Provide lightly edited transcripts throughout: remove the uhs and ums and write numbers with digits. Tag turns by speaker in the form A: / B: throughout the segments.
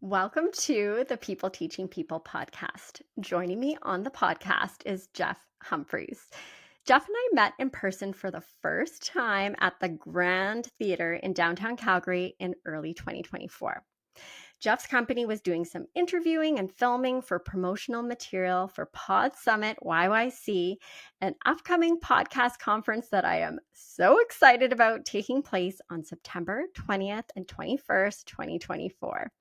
A: Welcome to the People Teaching People podcast. Joining me on the podcast is Jeff Humphreys. Jeff and I met in person for the first time at the Grand Theatre in downtown Calgary in early 2024. Jeff's company was doing some interviewing and filming for promotional material for PodSummit YYC, an upcoming podcast conference that I am so excited about taking place on September 20th and 21st, 2024.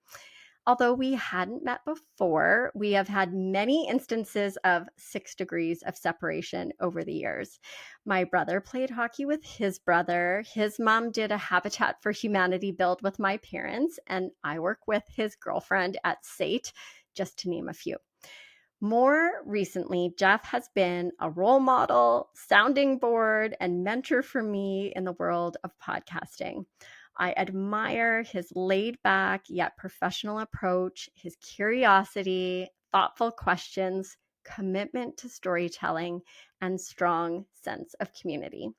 A: Although we hadn't met before, we have had many instances of 6 degrees of separation over the years. My brother played hockey with his brother. His mom did a Habitat for Humanity build with my parents, and I work with his girlfriend at SAIT, just to name a few. More recently, Jeff has been a role model, sounding board, and mentor for me in the world of podcasting. I admire his laid back yet professional approach, his curiosity, thoughtful questions, commitment to storytelling, and strong sense of community.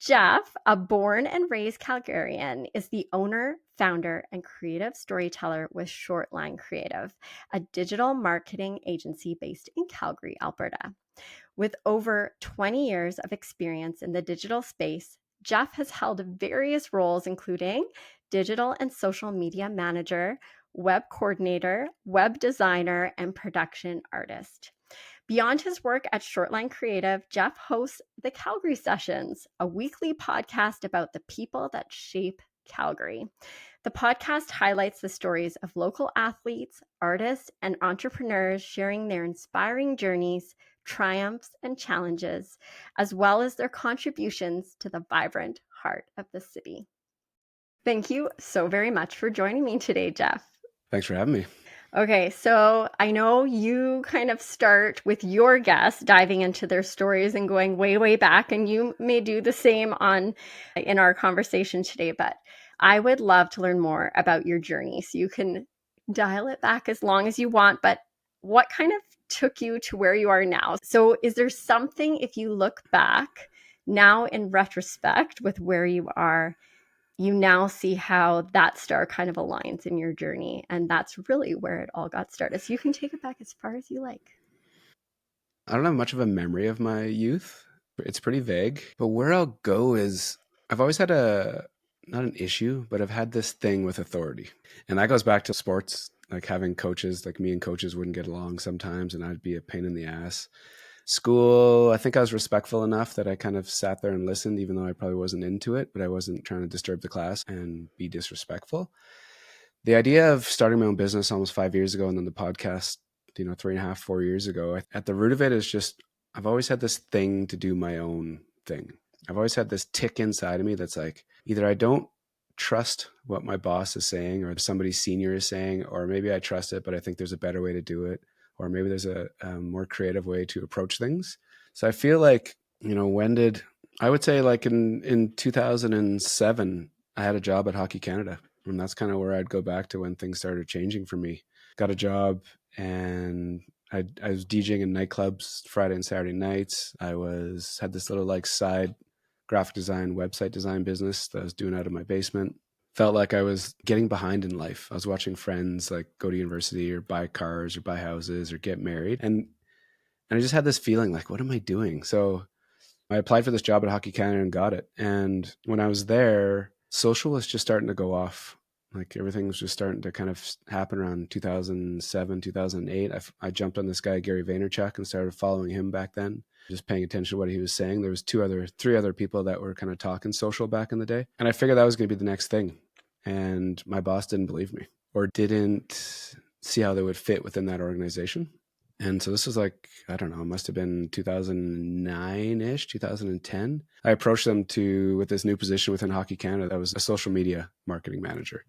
A: Jeff, a born and raised Calgarian, is the owner, founder, and creative storyteller with Shortline Creative, a digital marketing agency based in Calgary, Alberta. With over 20 years of experience in the digital space, Jeff has held various roles, including digital and social media manager, web coordinator, web designer, and production artist. Beyond his work at Shortline Creative, Jeff hosts the Calgary Sessions, a weekly podcast about the people that shape Calgary. The podcast highlights the stories of local athletes, artists, and entrepreneurs sharing their inspiring journeys, triumphs, and challenges, as well as their contributions to the vibrant heart of the city. Thank you so very much for joining me today, Jeff.
B: Thanks for having me.
A: Okay, so I know you kind of start with your guests diving into their stories and going way, way back, and you may do the same in our conversation today, but I would love to learn more about your journey. So you can dial it back as long as you want, but what kind of took you to where you are now? So is there something, if you look back now in retrospect with where you are, you now see how that star kind of aligns in your journey. And that's really where it all got started. So you can take it back as far as you like.
B: I don't have much of a memory of my youth. It's pretty vague. But where I'll go is I've always had not an issue, but I've had this thing with authority. And that goes back to sports, like having coaches, like me and coaches wouldn't get along sometimes, and I'd be a pain in the ass. School, I think I was respectful enough that I kind of sat there and listened, even though I probably wasn't into it, but I wasn't trying to disturb the class and be disrespectful. The idea of starting my own business almost 5 years ago, and then the podcast, 3.5, 4 years ago, at the root of it is just, I've always had this thing to do my own thing. I've always had this tick inside of me that's like, either I don't trust what my boss is saying or somebody senior is saying, or maybe I trust it, but I think there's a better way to do it. Or maybe there's a more creative way to approach things. So I feel like, I would say like in 2007, I had a job at Hockey Canada. And that's kind of where I'd go back to when things started changing for me. Got a job and I was DJing in nightclubs Friday and Saturday nights. Had this little like side graphic design, website design business that I was doing out of my basement. Felt like I was getting behind in life. I was watching friends like go to university or buy cars or buy houses or get married. And I just had this feeling like, what am I doing? So I applied for this job at Hockey Canada and got it. And when I was there, social was just starting to go off. Like everything was just starting to kind of happen around 2007, 2008. I jumped on this guy, Gary Vaynerchuk, and started following him back then, just paying attention to what he was saying. There was three other people that were kind of talking social back in the day. And I figured that was going to be the next thing. And my boss didn't believe me or didn't see how they would fit within that organization. And so this was like, I don't know, it must have been 2009-ish, 2010. I approached them with this new position within Hockey Canada that was a social media marketing manager.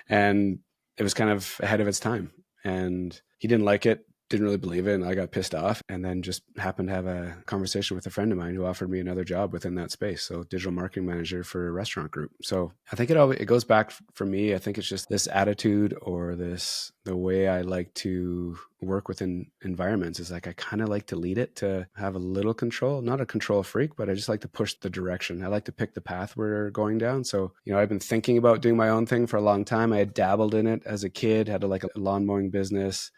B: And it was kind of ahead of its time. And he didn't like it. didn't really believe it, and I got pissed off, and then just happened to have a conversation with a friend of mine who offered me another job within that space. So digital marketing manager for a restaurant group. So I think it goes back for me. I think it's just this attitude, or the way I like to work within environments is like, I kind of like to lead it, to have a little control, not a control freak, but I just like to push the direction. I like to pick the path we're going down. So, I've been thinking about doing my own thing for a long time. I had dabbled in it as a kid, had a lawn mowing business,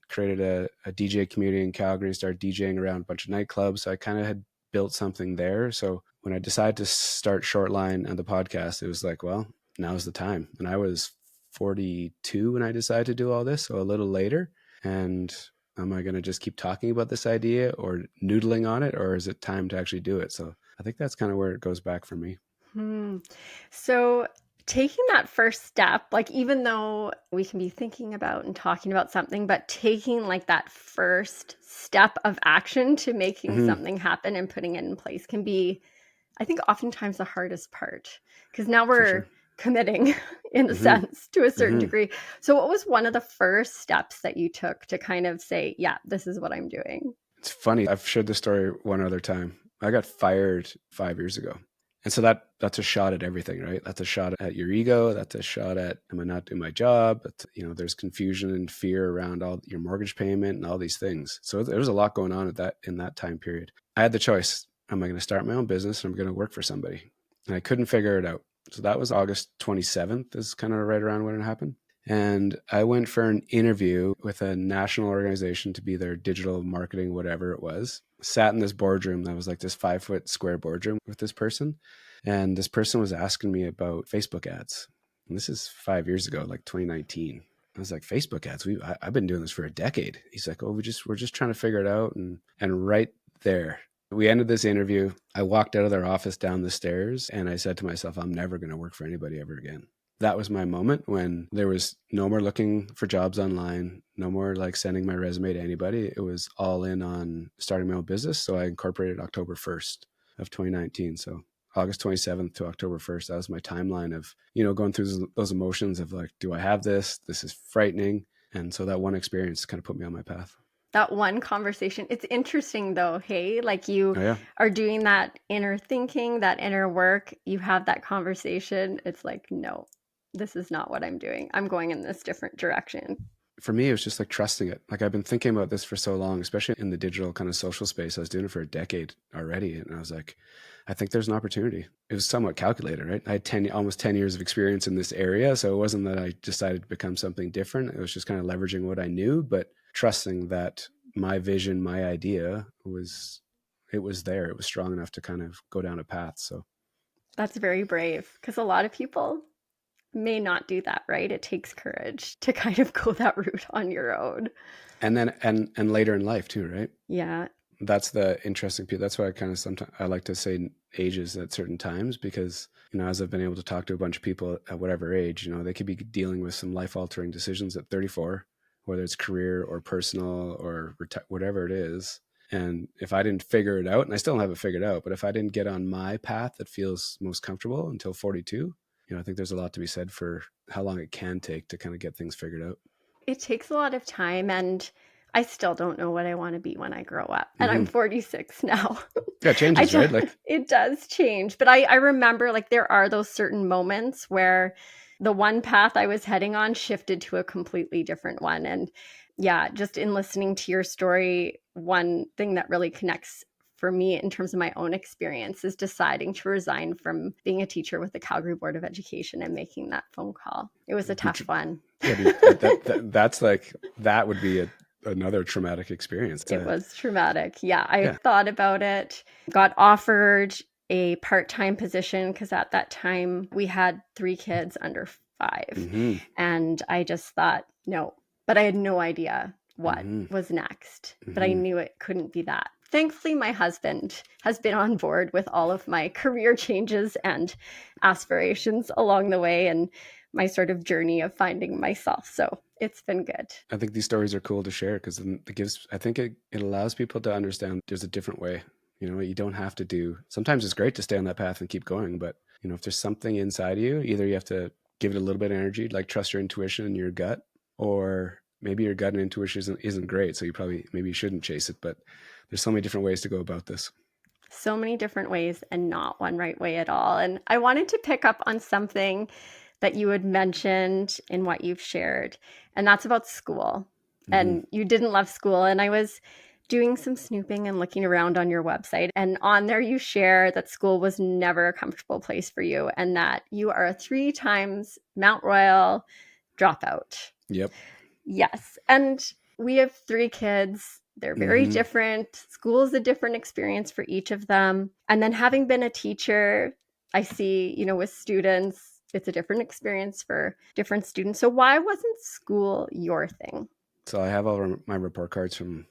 B: created a DJ community in Calgary, started DJing around a bunch of nightclubs. So I kind of had built something there. So when I decided to start Shortline and the podcast, it was like, well, now's the time. And I was 42 when I decided to do all this, so a little later. And am I going to just keep talking about this idea or noodling on it, or is it time to actually do it? So I think that's kind of where it goes back for me.
A: So taking that first step, like, even though we can be thinking about and talking about something, but taking like that first step of action to making something happen and putting it in place can be, I think, oftentimes the hardest part, because now we're committing in a sense to a certain degree. So what was one of the first steps that you took to kind of say, yeah, this is what I'm doing?
B: It's funny. I've shared this story one other time. I got fired 5 years ago. And so that's a shot at everything, right? That's a shot at your ego. That's a shot at, am I not doing my job? But, there's confusion and fear around all your mortgage payment and all these things. So there was a lot going on in that time period. I had the choice. Am I going to start my own business, or am I going to work for somebody? And I couldn't figure it out. So that was August 27th, is kind of right around when it happened. And I went for an interview with a national organization to be their digital marketing, whatever it was. Sat in this boardroom that was like this 5-foot square boardroom with this person. And this person was asking me about Facebook ads. And this is 5 years ago, like 2019. I was like, Facebook ads? I've been doing this for a decade. He's like, oh, we're just trying to figure it out. And right there, we ended this interview. I walked out of their office down the stairs, and I said to myself, I'm never going to work for anybody ever again. That was my moment when there was no more looking for jobs online, no more like sending my resume to anybody. It was all in on starting my own business. So I incorporated October 1st of 2019. So August 27th to October 1st, that was my timeline of, going through those emotions of like, do I have this? This is frightening. And so that one experience kind of put me on my path.
A: That one conversation. It's interesting though, hey, like you are doing that inner thinking, that inner work, you have that conversation. It's like, no, this is not what I'm doing. I'm going in this different direction.
B: For me, it was just like trusting it. Like, I've been thinking about this for so long, especially in the digital kind of social space. I was doing it for a decade already. And I was like, I think there's an opportunity. It was somewhat calculated, right? I had almost 10 years of experience in this area. So it wasn't that I decided to become something different. It was just kind of leveraging what I knew, but trusting that my vision, my idea was there. It was strong enough to kind of go down a path. So
A: that's very brave, because a lot of people may not do that, right? It takes courage to kind of go that route on your own.
B: And then, and later in life too, right?
A: Yeah.
B: That's the interesting piece. That's why I like to say ages at certain times, because, as I've been able to talk to a bunch of people at whatever age, they could be dealing with some life altering decisions at 34, whether it's career or personal or whatever it is. And if I didn't figure it out, and I still haven't figured out, but if I didn't get on my path that feels most comfortable until 42, I think there's a lot to be said for how long it can take to kind of get things figured out.
A: It takes a lot of time, and I still don't know what I want to be when I grow up. And I'm 46 now.
B: Yeah, it changes, right? Like,
A: it does change. But I remember, like, there are those certain moments where the one path I was heading on shifted to a completely different one. And yeah, just in listening to your story, one thing that really connects for me in terms of my own experience is deciding to resign from being a teacher with the Calgary Board of Education and making that phone call. It was a tough one.
B: Yeah, dude, that's like, that would be another traumatic experience.
A: It was traumatic. Yeah, I thought about it, got offered a part-time position, because at that time we had 3 kids under 5. And I just thought, no, but I had no idea what was next. But I knew it couldn't be that. Thankfully, my husband has been on board with all of my career changes and aspirations along the way, and my sort of journey of finding myself. So it's been good.
B: I think these stories are cool to share, because it allows people to understand there's a different way. You don't have to do, sometimes it's great to stay on that path and keep going. But, if there's something inside you, either you have to give it a little bit of energy, like trust your intuition and your gut, or maybe your gut and intuition isn't great, so maybe you shouldn't chase it. But there's so many different ways to go about this.
A: So many different ways and not one right way at all. And I wanted to pick up on something that you had mentioned in what you've shared, and that's about school. And you didn't love school. And I was doing some snooping and looking around on your website. And on there, you share that school was never a comfortable place for you and that you are a 3 times Mount Royal dropout.
B: Yep.
A: Yes. And we have 3 kids. They're very different. School is a different experience for each of them. And then having been a teacher, I see, with students, it's a different experience for different students. So why wasn't school your thing?
B: So I have all my report cards from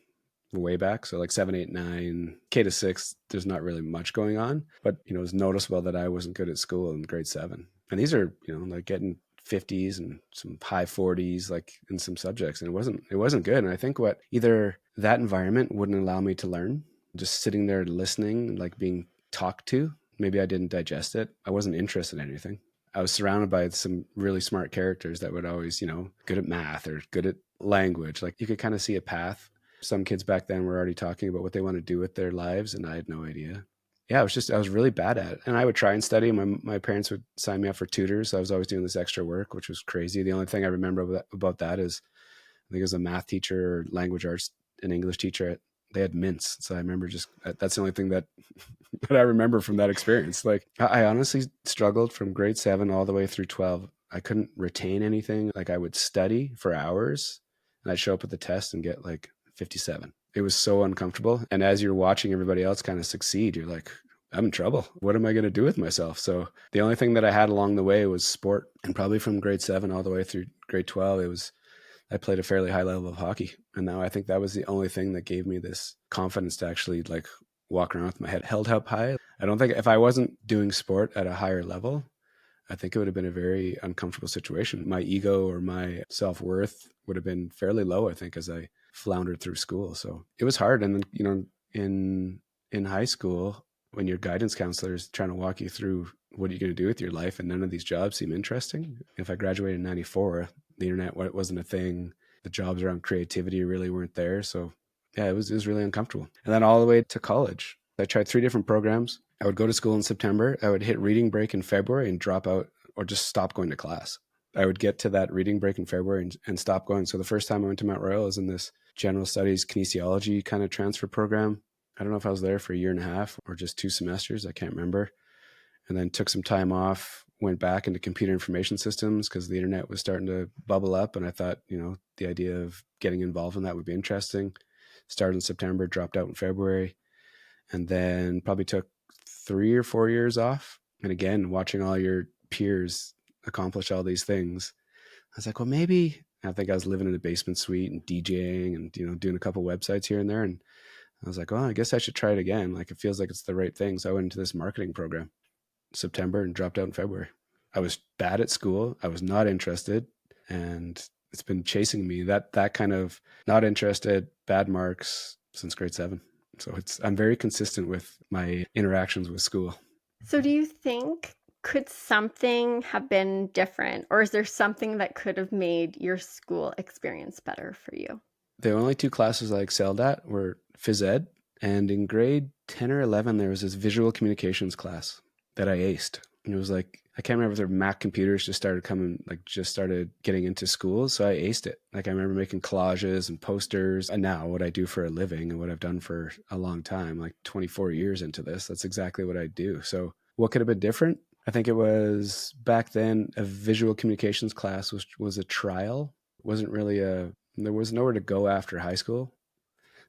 B: way back. So like 7, 8, 9, K to 6, there's not really much going on. But, it was noticeable that I wasn't good at school in grade 7. And these are, like getting 50s and some high 40s, like in some subjects. And it wasn't good. And I think either that environment wouldn't allow me to learn, just sitting there listening, like being talked to. Maybe I didn't digest it. I wasn't interested in anything. I was surrounded by some really smart characters that would always, good at math or good at language. Like you could kind of see a path. Some kids back then were already talking about what they want to do with their lives, and I had no idea. Yeah, I was really bad at it. And I would try and study. My parents would sign me up for tutors. So I was always doing this extra work, which was crazy. The only thing I remember about that is I think it was a math teacher or language arts and English teacher. They had mints. So I remember that's the only thing that that I remember from that experience. Like I honestly struggled from grade 7 all the way through 12. I couldn't retain anything. Like I would study for hours and I'd show up at the test and get like 57. It was so uncomfortable. And as you're watching everybody else kind of succeed, you're like, I'm in trouble. What am I going to do with myself? So the only thing that I had along the way was sport. And probably from grade 7 all the way through grade 12, I played a fairly high level of hockey. And now I think that was the only thing that gave me this confidence to actually like walk around with my head held up high. I don't think if I wasn't doing sport at a higher level, I think it would have been a very uncomfortable situation. My ego or my self-worth would have been fairly low, I think, as I floundered through school. So it was hard. And then, in high school, when your guidance counselor is trying to walk you through what are you going to do with your life, and none of these jobs seem interesting. If I graduated in 94, the internet wasn't a thing. The jobs around creativity really weren't there. So yeah, it was really uncomfortable. And then all the way to college, I tried 3 different programs. I would go to school in September. I would hit reading break in February and drop out or just stop going to class. I would get to that reading break in February and stop going. So the first time I went to Mount Royal was in this general studies kinesiology kind of transfer program. I don't know if I was there for a year and a half or just 2 semesters. I can't remember. And then took some time off, went back into computer information systems because the internet was starting to bubble up. And I thought, the idea of getting involved in that would be interesting. Started in September, dropped out in February, and then probably took 3 or 4 years off. And again, watching all your peers accomplish all these things, I was like, well, maybe. I think I was living in a basement suite and DJing and, doing a couple websites here and there. And I was like, well, I guess I should try it again. Like, it feels like it's the right thing. So I went into this marketing program September and dropped out in February. I was bad at school. I was not interested. And it's been chasing me, that kind of not interested, bad marks since grade 7. So I'm very consistent with my interactions with school.
A: So do you think, could something have been different, or is there something that could have made your school experience better for you?
B: The only 2 classes I excelled at were phys ed, and in grade 10 or 11, there was this visual communications class that I aced. And it was like, I can't remember if their Mac computers just started getting into school. So I aced it. Like I remember making collages and posters. And now what I do for a living and what I've done for a long time, like 24 years into this, that's exactly what I do. So what could have been different? I think it was back then a visual communications class was a trial. It wasn't really there was nowhere to go after high school.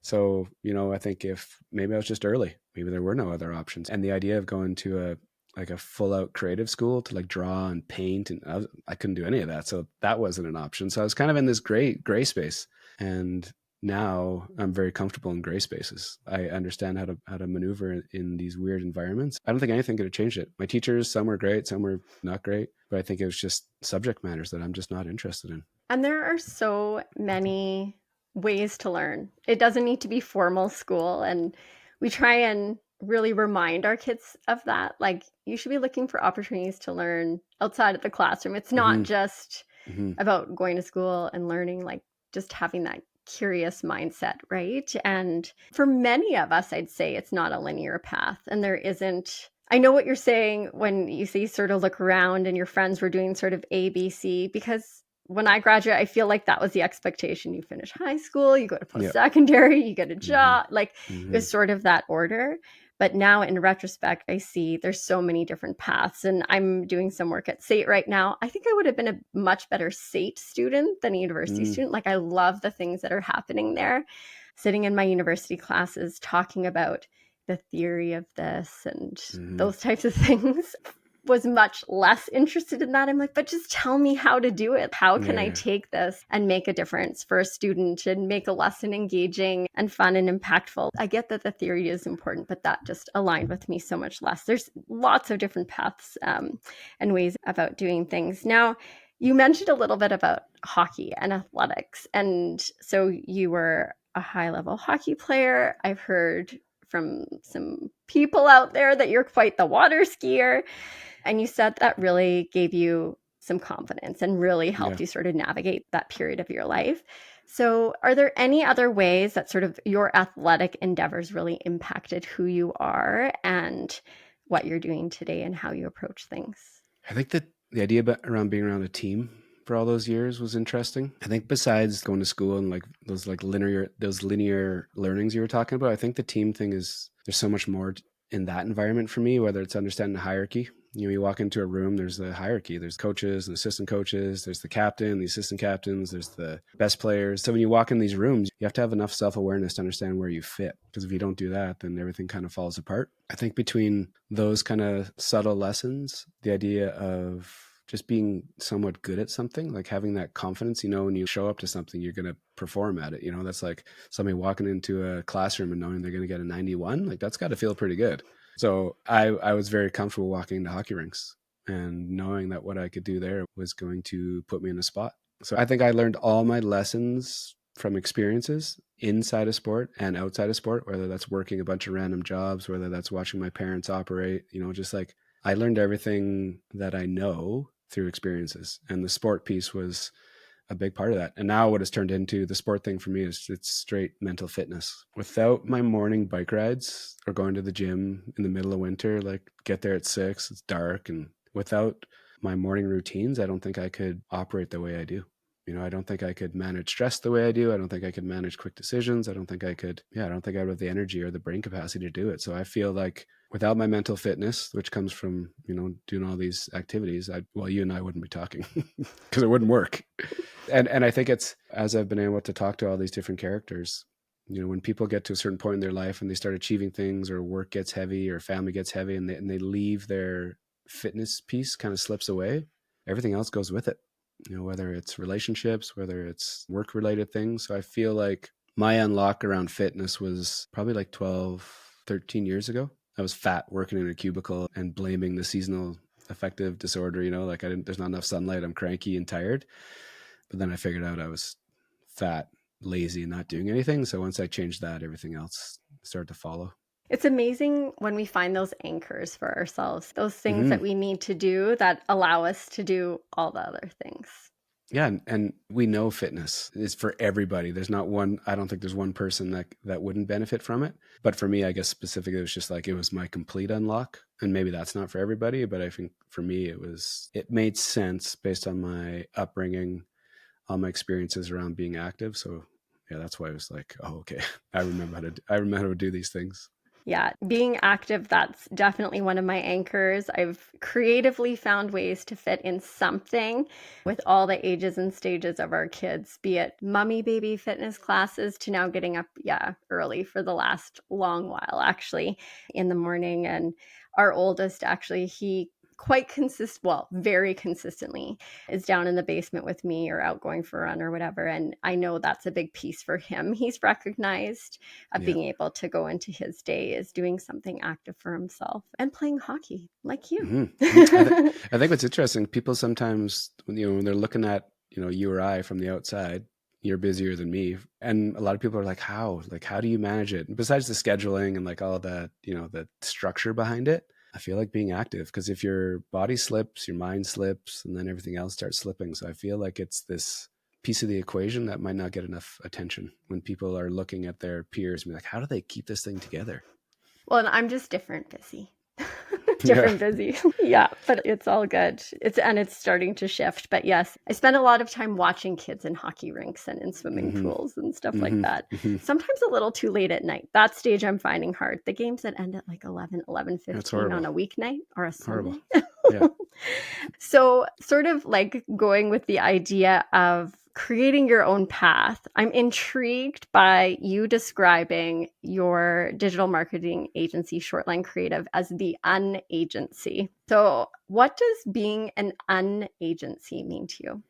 B: So, I think if maybe I was just early, maybe there were no other options. And the idea of going to a full out creative school to like draw and paint, and I couldn't do any of that. So that wasn't an option. So I was kind of in this gray space. And now I'm very comfortable in gray spaces. I understand how to maneuver in these weird environments. I don't think anything could have changed it. My teachers, some were great, some were not great, but I think it was just subject matters that I'm just not interested in.
A: And there are so many ways to learn. It doesn't need to be formal school. And we try and really remind our kids of that. Like, you should be looking for opportunities to learn outside of the classroom. It's not just
B: Mm-hmm.
A: about going to school and learning. Like, just having that curious mindset, right? And for many of us, I'd say it's not a linear path, and there isn't. I know what you're saying when you say sort of look around and your friends were doing sort of A, B, C, because when I graduated, I feel like that was the expectation. You finish high school, you go to
B: Yeah.
A: post-secondary, you get a job.
B: Mm-hmm.
A: Like it was sort of that order. But now in retrospect, I see there's so many different paths, and I'm doing some work at SAIT right now. I think I would have been a much better SAIT student than a university student. Like I love the things that are happening there. Sitting in my university classes, talking about the theory of this and those types of things. Was much less interested in that. I'm like, but just tell me how to do it. How can I take this and make a difference for a student and make a lesson engaging and fun and impactful? I get that the theory is important, but that just aligned with me so much less. There's lots of different paths and ways about doing things. Now, you mentioned a little bit about hockey and athletics. And so you were a high-level hockey player. I've heard from some people out there that you're quite the water skier. And you said that really gave you some confidence and really helped you sort of navigate that period of your life. So are there any other ways that sort of your athletic endeavors really impacted who you are and what you're doing today and how you approach things?
B: I think that the idea around being around a team for all those years was interesting. I think besides going to school and like those linear learnings you were talking about, I think the team thing there's so much more in that environment for me, whether it's understanding the hierarchy. You walk into a room, there's a hierarchy. There's coaches and assistant coaches. There's the captain, the assistant captains. There's the best players. So when you walk in these rooms, you have to have enough self-awareness to understand where you fit. Because if you don't do that, then everything kind of falls apart. I think between those kind of subtle lessons, the idea of just being somewhat good at something, like having that confidence, when you show up to something, you're going to perform at it. That's like somebody walking into a classroom and knowing they're going to get a 91. Like that's got to feel pretty good. So I was very comfortable walking into hockey rinks and knowing that what I could do there was going to put me in a spot. So I think I learned all my lessons from experiences inside of sport and outside of sport, whether that's working a bunch of random jobs, whether that's watching my parents operate, just like I learned everything that I know through experiences. And the sport piece was a big part of that. And now what has turned into the sport thing for me is it's straight mental fitness. Without my morning bike rides or going to the gym in the middle of winter, like get there at 6, it's dark. And without my morning routines, I don't think I could operate the way I do. I don't think I could manage stress the way I do. I don't think I could manage quick decisions. I don't think I would have the energy or the brain capacity to do it. So I feel like without my mental fitness, which comes from, doing all these activities, you and I wouldn't be talking because it wouldn't work. And I think it's, as I've been able to talk to all these different characters, when people get to a certain point in their life and they start achieving things or work gets heavy or family gets heavy and they leave their fitness piece kind of slips away, everything else goes with it. Whether it's relationships, whether it's work related things. So I feel like my unlock around fitness was probably like 12, 13 years ago. I was fat working in a cubicle and blaming the seasonal affective disorder, like there's not enough sunlight. I'm cranky and tired. But then I figured out I was fat, lazy, and not doing anything. So once I changed that, everything else started to follow.
A: It's amazing when we find those anchors for ourselves, those things that we need to do that allow us to do all the other things.
B: Yeah. And we know fitness is for everybody. There's not one, I don't think there's one person that wouldn't benefit from it. But for me, I guess specifically, it was just like, it was my complete unlock. And maybe that's not for everybody, but I think for me, it made sense based on my upbringing, all my experiences around being active. So yeah, that's why I was like, oh, okay. I remember how to do these things.
A: Yeah, being active, that's definitely one of my anchors. I've creatively found ways to fit in something with all the ages and stages of our kids, be it mummy baby fitness classes to now getting up, early for the last long while, actually, in the morning. And our oldest, actually, he very consistently is down in the basement with me or out going for a run or whatever. And I know that's a big piece for him. He's recognized of being able to go into his day is doing something active for himself and playing hockey like you.
B: I think what's interesting, people sometimes, when they're looking at, you or I from the outside, you're busier than me. And a lot of people are like, how do you manage it? And besides the scheduling and like all that, the structure behind it, I feel like being active, because if your body slips, your mind slips, and then everything else starts slipping. So I feel like it's this piece of the equation that might not get enough attention when people are looking at their peers and be like, how do they keep this thing together?
A: Well, and I'm just different busy.
B: Yeah.
A: Different busy. Yeah, but it's all good. It's starting to shift. But yes, I spend a lot of time watching kids in hockey rinks and in swimming
B: Mm-hmm.
A: pools and stuff like
B: Mm-hmm.
A: that.
B: Mm-hmm.
A: Sometimes a little too late at night. That stage I'm finding hard. The games that end at like 11:15
B: That's horrible.
A: on a weeknight or a
B: Horrible.
A: Sunday.
B: Yeah.
A: So, sort of like going with the idea of creating your own path, I'm intrigued by you describing your digital marketing agency, Shortline Creative, as the unagency. So, what does being an unagency mean to you?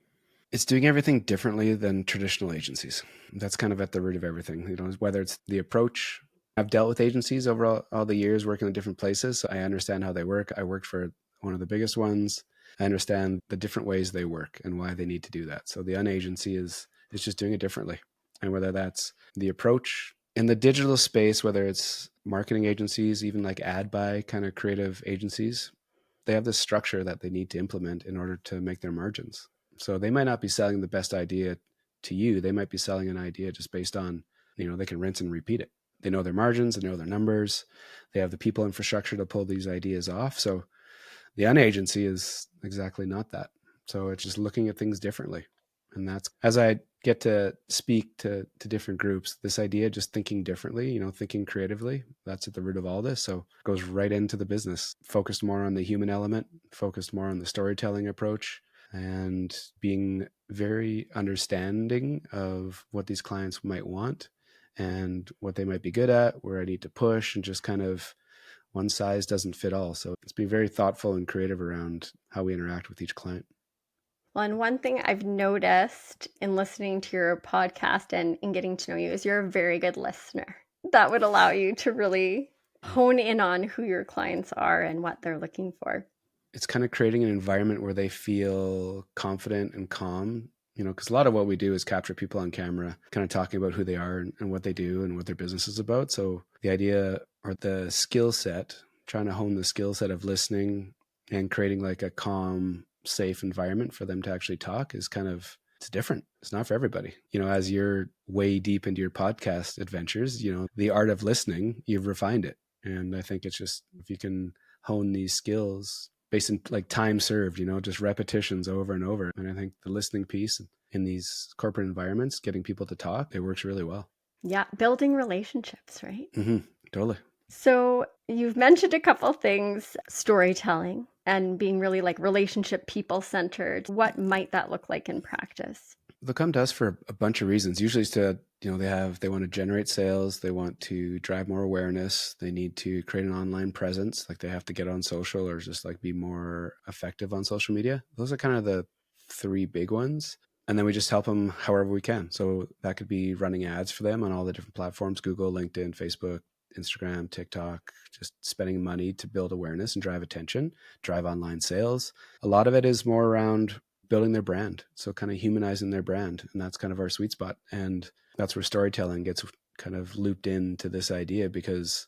B: It's doing everything differently than traditional agencies. That's kind of at the root of everything, whether it's the approach. I've dealt with agencies over all the years working in different places. So I understand how they work. I worked for one of the biggest ones. I understand the different ways they work and why they need to do that. So the unagency is just doing it differently. And whether that's the approach in the digital space, whether it's marketing agencies, even like ad buy kind of creative agencies, they have this structure that they need to implement in order to make their margins. So they might not be selling the best idea to you. They might be selling an idea just based on, they can rinse and repeat it. They know their margins, they know their numbers, they have the people infrastructure to pull these ideas off. So the unagency is exactly not that. So it's just looking at things differently. And that's, as I get to speak to different groups, this idea of just thinking differently, thinking creatively, that's at the root of all this. So it goes right into the business, focused more on the human element, focused more on the storytelling approach, and being very understanding of what these clients might want and what they might be good at, where I need to push, and just kind of one size doesn't fit all. So it's being very thoughtful and creative around how we interact with each client.
A: Well, and one thing I've noticed in listening to your podcast and in getting to know you is you're a very good listener. That would allow you to really hone in on who your clients are and what they're looking for.
B: It's kind of creating an environment where they feel confident and calm, because a lot of what we do is capture people on camera, kind of talking about who they are and what they do and what their business is about. So the idea or the skill set, trying to hone the skill set of listening and creating like a calm, safe environment for them to actually talk is it's different. It's not for everybody. As you're way deep into your podcast adventures, the art of listening, you've refined it. And I think it's just, if you can hone these skills based in like time served, just repetitions over and over. And I think the listening piece in these corporate environments, getting people to talk, it works really well.
A: Yeah, building relationships, right?
B: Mm-hmm. Totally.
A: So you've mentioned a couple things, storytelling and being really like relationship people centered. What might that look like in practice?
B: They'll come to us for a bunch of reasons. Usually it's to, they want to generate sales. They want to drive more awareness. They need to create an online presence. Like they have to get on social or just like be more effective on social media. Those are kind of the three big ones. And then we just help them however we can. So that could be running ads for them on all the different platforms, Google, LinkedIn, Facebook, Instagram, TikTok, just spending money to build awareness and drive attention, drive online sales. A lot of it is more around building their brand. So kind of humanizing their brand. And that's kind of our sweet spot. And that's where storytelling gets kind of looped into this idea, because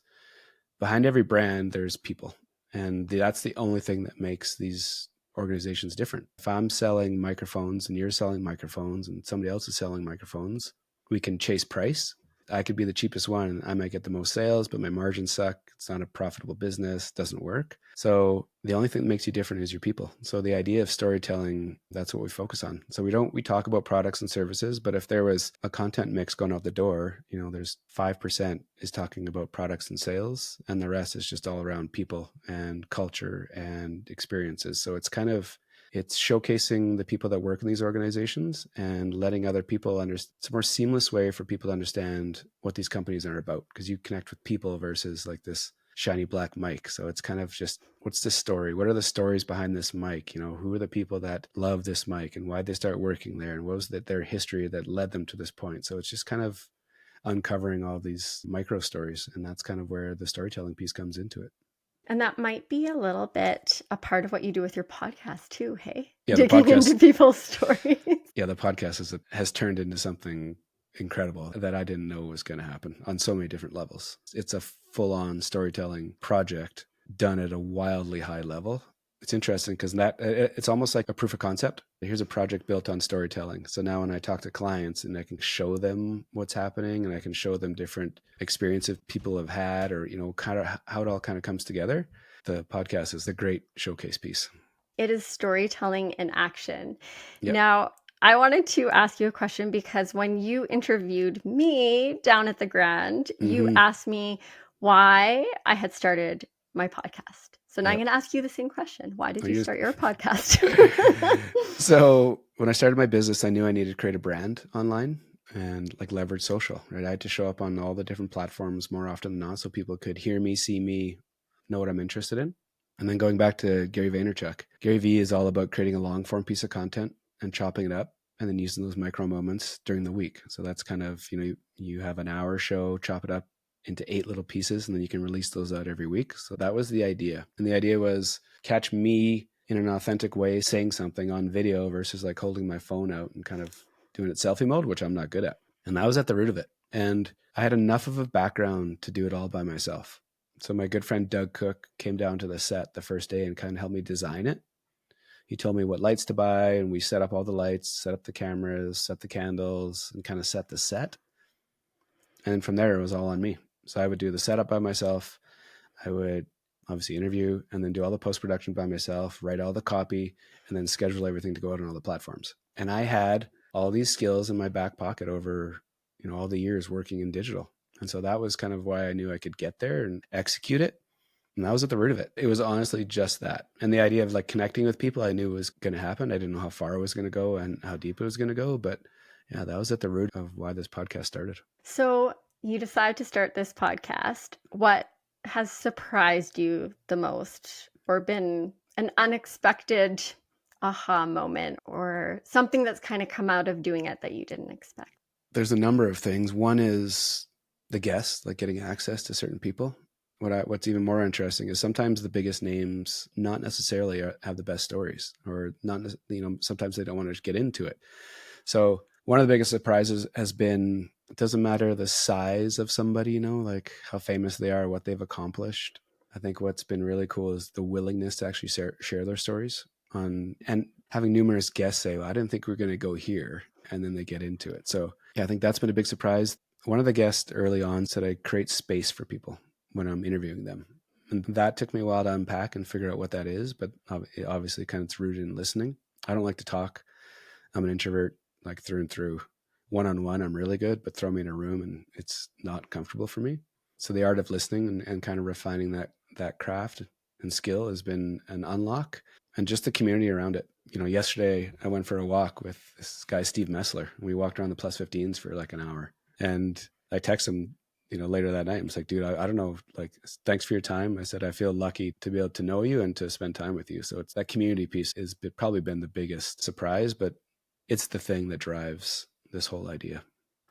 B: behind every brand, there's people. And that's the only thing that makes these organizations different. If I'm selling microphones and you're selling microphones and somebody else is selling microphones, we can chase price. I could be the cheapest one. I might get the most sales, but my margins suck. It's not a profitable business. Doesn't work. So the only thing that makes you different is your people. So the idea of storytelling, that's what we focus on. So we talk about products and services, but if there was a content mix going out the door, there's 5% is talking about products and sales, and the rest is just all around people and culture and experiences. So it's showcasing the people that work in these organizations and letting other people understand. It's a more seamless way for people to understand what these companies are about, because you connect with people versus like this shiny black mic. So it's kind of just, what's this story? What are the stories behind this mic? Who are the people that love this mic and why they start working there? And what was their history that led them to this point? So it's just kind of uncovering all these micro stories. And that's kind of where the storytelling piece comes into it.
A: And that might be a little bit a part of what you do with your podcast too, hey?
B: Yeah,
A: Digging into people's stories.
B: Yeah, the podcast has turned into something incredible that I didn't know was going to happen on so many different levels. It's a full-on storytelling project done at a wildly high level. It's interesting because it's almost like a proof of concept. Here's a project built on storytelling. So now when I talk to clients and I can show them what's happening and I can show them different experiences people have had, or, kind of how it all kind of comes together, the podcast is the great showcase piece.
A: It is storytelling in action.
B: Yep.
A: Now, I wanted to ask you a question because when you interviewed me down at the Grand, you asked me why I had started my podcast. So now I'm going to ask you the same question. Why did you start your podcast?
B: So when I started my business, I knew I needed to create a brand online and like leverage social, right? I had to show up on all the different platforms more often than not so people could hear me, see me, know what I'm interested in. And then going back to Gary Vaynerchuk, Gary V is all about creating a long form piece of content and chopping it up and then using those micro moments during the week. So that's kind of, you have an hour show, chop it up into 8 little pieces, and then you can release those out every week. So that was the idea. And the idea was catch me in an authentic way saying something on video versus like holding my phone out and kind of doing it selfie mode, which I'm not good at. And that was at the root of it. And I had enough of a background to do it all by myself. So my good friend Doug Cook came down to the set the first day and kind of helped me design it. He told me what lights to buy, and we set up all the lights, set up the cameras, set the candles, and kind of set the set. And from there, it was all on me. So I would do the setup by myself. I would obviously interview and then do all the post-production by myself, write all the copy, and then schedule everything to go out on all the platforms. And I had all these skills in my back pocket over, all the years working in digital. And so that was kind of why I knew I could get there and execute it. And that was at the root of it. It was honestly just that. And the idea of like connecting with people I knew was going to happen. I didn't know how far it was going to go and how deep it was going to go. But yeah, that was at the root of why this podcast started.
A: So you decided to start this podcast. What has surprised you the most or been an unexpected aha moment or something that's kind of come out of doing it that you didn't expect?
B: There's a number of things. One is the guests, like getting access to certain people. What's even more interesting is sometimes the biggest names not necessarily have the best stories, or not, sometimes they don't want to get into it. So one of the biggest surprises has been, it doesn't matter the size of somebody, like how famous they are, what they've accomplished. I think what's been really cool is the willingness to actually share their stories and having numerous guests say, well, I didn't think we were going to go here. And then they get into it. So yeah, I think that's been a big surprise. One of the guests early on said I create space for people when I'm interviewing them. And that took me a while to unpack and figure out what that is. But obviously kind of it's rooted in listening. I don't like to talk. I'm an introvert, like through and through. One-on-one, I'm really good, but throw me in a room and it's not comfortable for me. So the art of listening and kind of refining that craft and skill has been an unlock, and just the community around it. Yesterday I went for a walk with this guy, Steve Messler. We walked around the plus 15s for like an hour, and I texted him, later that night. I was like, dude, I don't know, like, thanks for your time. I said, I feel lucky to be able to know you and to spend time with you. So it's that community piece has probably been the biggest surprise, but it's the thing that drives this whole idea.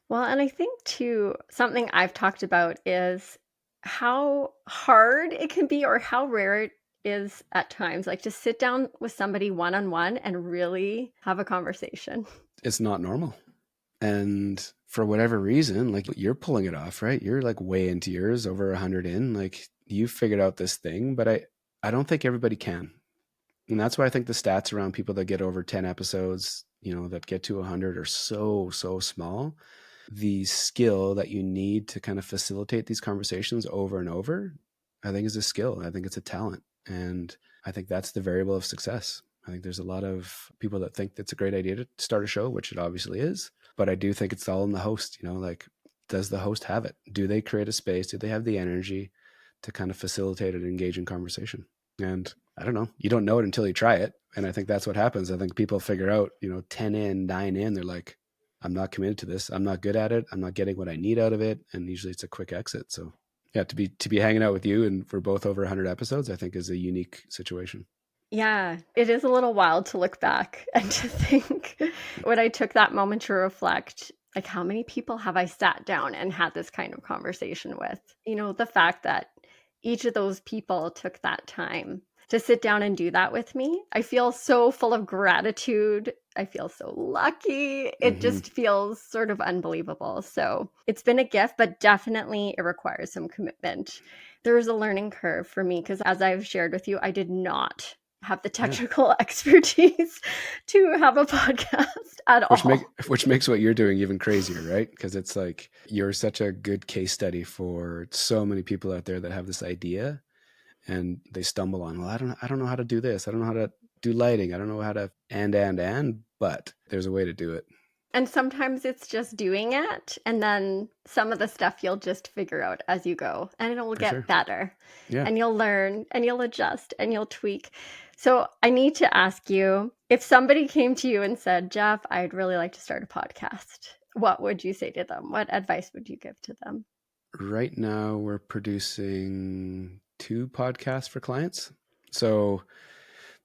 A: Well, and I think too, something I've talked about is how hard it can be or how rare it is at times, like to sit down with somebody one-on-one and really have a conversation. It's
B: not normal. And for whatever reason, like you're pulling it off, right? You're like way into yours, over 100 in, like you figured out this thing, but I don't think everybody can. And that's why I think the stats around people that get over 10 episodes, that get to 100 are so small. The skill that you need to kind of facilitate these conversations over and over, I think is a skill. I think it's a talent. And I think that's the variable of success. I think there's a lot of people that think it's a great idea to start a show, which it obviously is. But I do think it's all in the host, like, does the host have it? Do they create a space? Do they have the energy to kind of facilitate an engaging conversation? And I don't know. You don't know it until you try it. And I think that's what happens. I think people figure out, 10 in, 9 in, they're like, I'm not committed to this. I'm not good at it. I'm not getting what I need out of it. And usually it's a quick exit. So yeah, to be hanging out with you and we're both over 100 episodes, I think is a unique situation.
A: Yeah, it is a little wild to look back and to think when I took that moment to reflect, like how many people have I sat down and had this kind of conversation with? The fact that each of those people took that time to sit down and do that with me. I feel so full of gratitude. I feel so lucky. It just feels sort of unbelievable. So it's been a gift, but definitely it requires some commitment. There's a learning curve for me because as I've shared with you, I did not have the
B: Yeah.
A: technical expertise to have a podcast at all.
B: Which makes what you're doing even crazier, right? Because it's like you're such a good case study for so many people out there that have this idea and they stumble on, well, I don't know how to do this. I don't know how to do lighting. I don't know how to but there's a way to do it.
A: And sometimes it's just doing it, and then some of the stuff you'll just figure out as you go, and it will
B: For
A: get
B: sure.
A: better.
B: Yeah.
A: And you'll learn, and you'll adjust, and you'll tweak. So I need to ask you, if somebody came to you and said, Jeff, I'd really like to start a podcast, what would you say to them? What advice would you give to them?
B: Right now we're producing 2 podcasts for clients. So